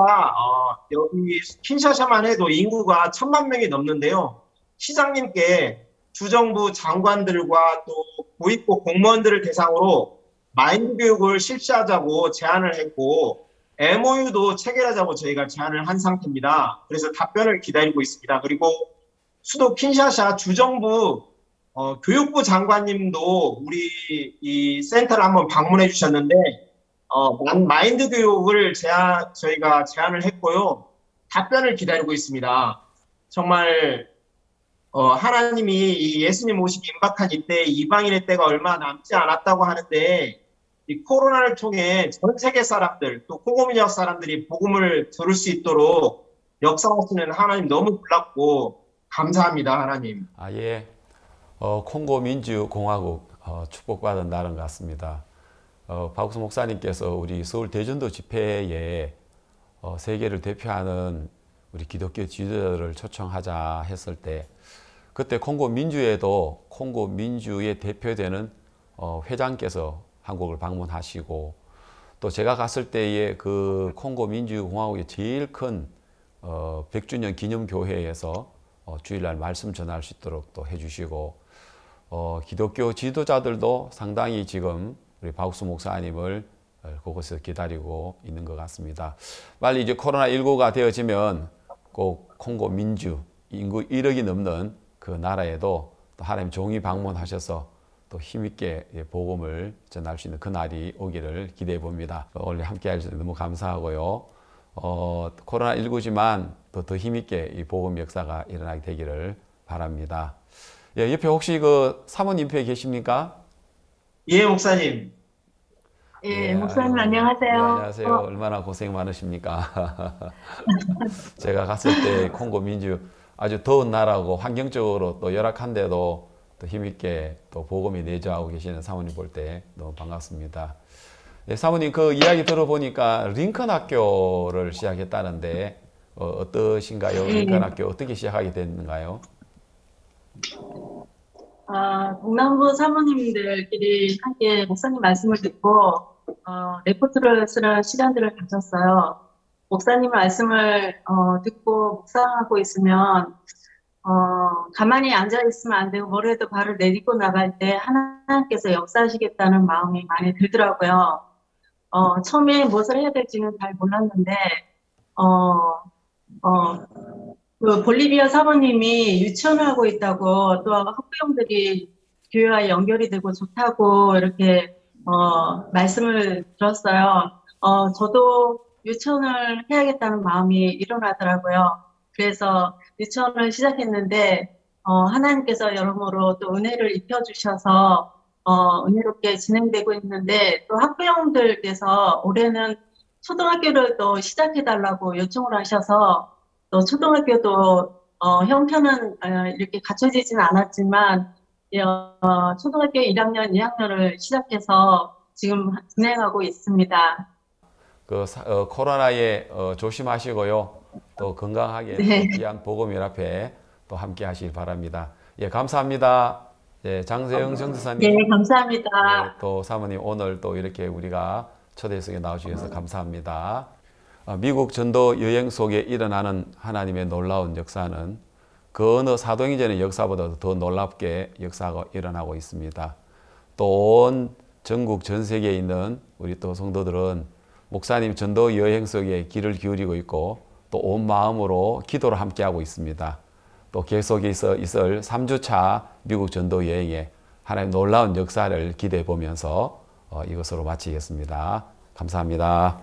여기 킨샤사만 해도 인구가 1000만 명이 넘는데요. 시장님께 주정부 장관들과 또 고위급 공무원들을 대상으로 마인드 교육을 실시하자고 제안을 했고 MOU도 체결하자고 저희가 제안을 한 상태입니다. 그래서 답변을 기다리고 있습니다. 그리고 수도 킨샤사 주정부 교육부 장관님도 우리 이 센터를 한번 방문해 주셨는데 마인드 교육을 저희가 제안을 했고요. 답변을 기다리고 있습니다. 정말 하나님이 이 예수님 오시기 임박한 이때 이방인의 때가 얼마 남지 않았다고 하는데 이 코로나를 통해 전 세계 사람들 또 콩고민족 사람들이 복음을 들을 수 있도록 역사하시는 하나님 너무 놀랍고 감사합니다. 하나님. 예. 콩고 민주공화국 축복받은 날인 것 같습니다. 박욱수 목사님께서 우리 서울 대전도 집회에 세계를 대표하는 우리 기독교 지도자들을 초청하자 했을 때 그때 콩고 민주에도 콩고 민주에 대표되는 회장께서 한국을 방문하시고 또 제가 갔을 때에 그 콩고 민주공화국의 제일 큰 100주년 기념교회에서 주일날 말씀 전할 수 있도록 또 해주시고 기독교 지도자들도 상당히 지금 우리 박욱수 목사님을 그곳에서 기다리고 있는 것 같습니다. 빨리 이제 코로나19가 되어지면 꼭 콩고 민주 인구 1억이 넘는 그 나라에도 또 하나님 종이 방문하셔서 또 힘있게 복음을 전할 수 있는 그 날이 오기를 기대해 봅니다. 오늘 함께 할 수 있어서 너무 감사하고요. 코로나19지만 더 힘있게 이 복음 역사가 일어나게 되기를 바랍니다. 예, 옆에 혹시 그 사모님께 계십니까? 예, 목사님. 예, 목사님 안녕하세요. 네, 안녕하세요. 얼마나 고생 많으십니까? 제가 갔을 때 콩고 민주 아주 더운 나라고 환경적으로 또 열악한데도 또 힘있게 또 복음이 내주하고 계시는 사모님 볼 때 너무 반갑습니다. 예, 사모님 그 이야기 들어보니까 링컨 학교를 시작했다는데 어떠신가요? 링컨 학교 어떻게 시작하게 됐는가요? 동남부 사모님들끼리 함께 목사님 말씀을 듣고 레포트를 쓰는 시간들을 가졌어요. 목사님 말씀을 듣고 묵상하고 있으면 가만히 앉아 있으면 안 되고 뭐라도 발을 내딛고 나갈 때 하나님께서 역사하시겠다는 마음이 많이 들더라고요. 처음에 무엇을 해야 될지는 잘 몰랐는데 그 볼리비아 사모님이 유치원을 하고 있다고 또 학부형들이 교회와 연결이 되고 좋다고 이렇게 말씀을 들었어요. 저도 유치원을 해야겠다는 마음이 일어나더라고요. 그래서 유치원을 시작했는데 하나님께서 여러모로 또 은혜를 입혀주셔서 은혜롭게 진행되고 있는데 또 학부형들께서 올해는 초등학교를 또 시작해달라고 요청을 하셔서 또 초등학교도 형편은 이렇게 갖춰지진 않았지만 초등학교 1학년, 2학년을 시작해서 지금 진행하고 있습니다. 코로나에 조심하시고요. 또 건강하게 네. 귀한 복음연합회 또 함께 하시길 바랍니다. 예, 감사합니다. 예, 장세영 전도사님. 네, 감사합니다. 예, 또 사모님 오늘 또 이렇게 우리가 초대석에 나오셔서 감사합니다. 미국 전도 여행 속에 일어나는 하나님의 놀라운 역사는 그 어느 사도행전의 역사보다 더 놀랍게 역사가 일어나고 있습니다. 또 온 전국 전 세계에 있는 우리 또 성도들은 목사님 전도 여행 속에 귀를 기울이고 있고 또 온 마음으로 기도를 함께하고 있습니다. 또 계속 있을 3주차 미국 전도 여행에 하나님 놀라운 역사를 기대해 보면서 이것으로 마치겠습니다. 감사합니다.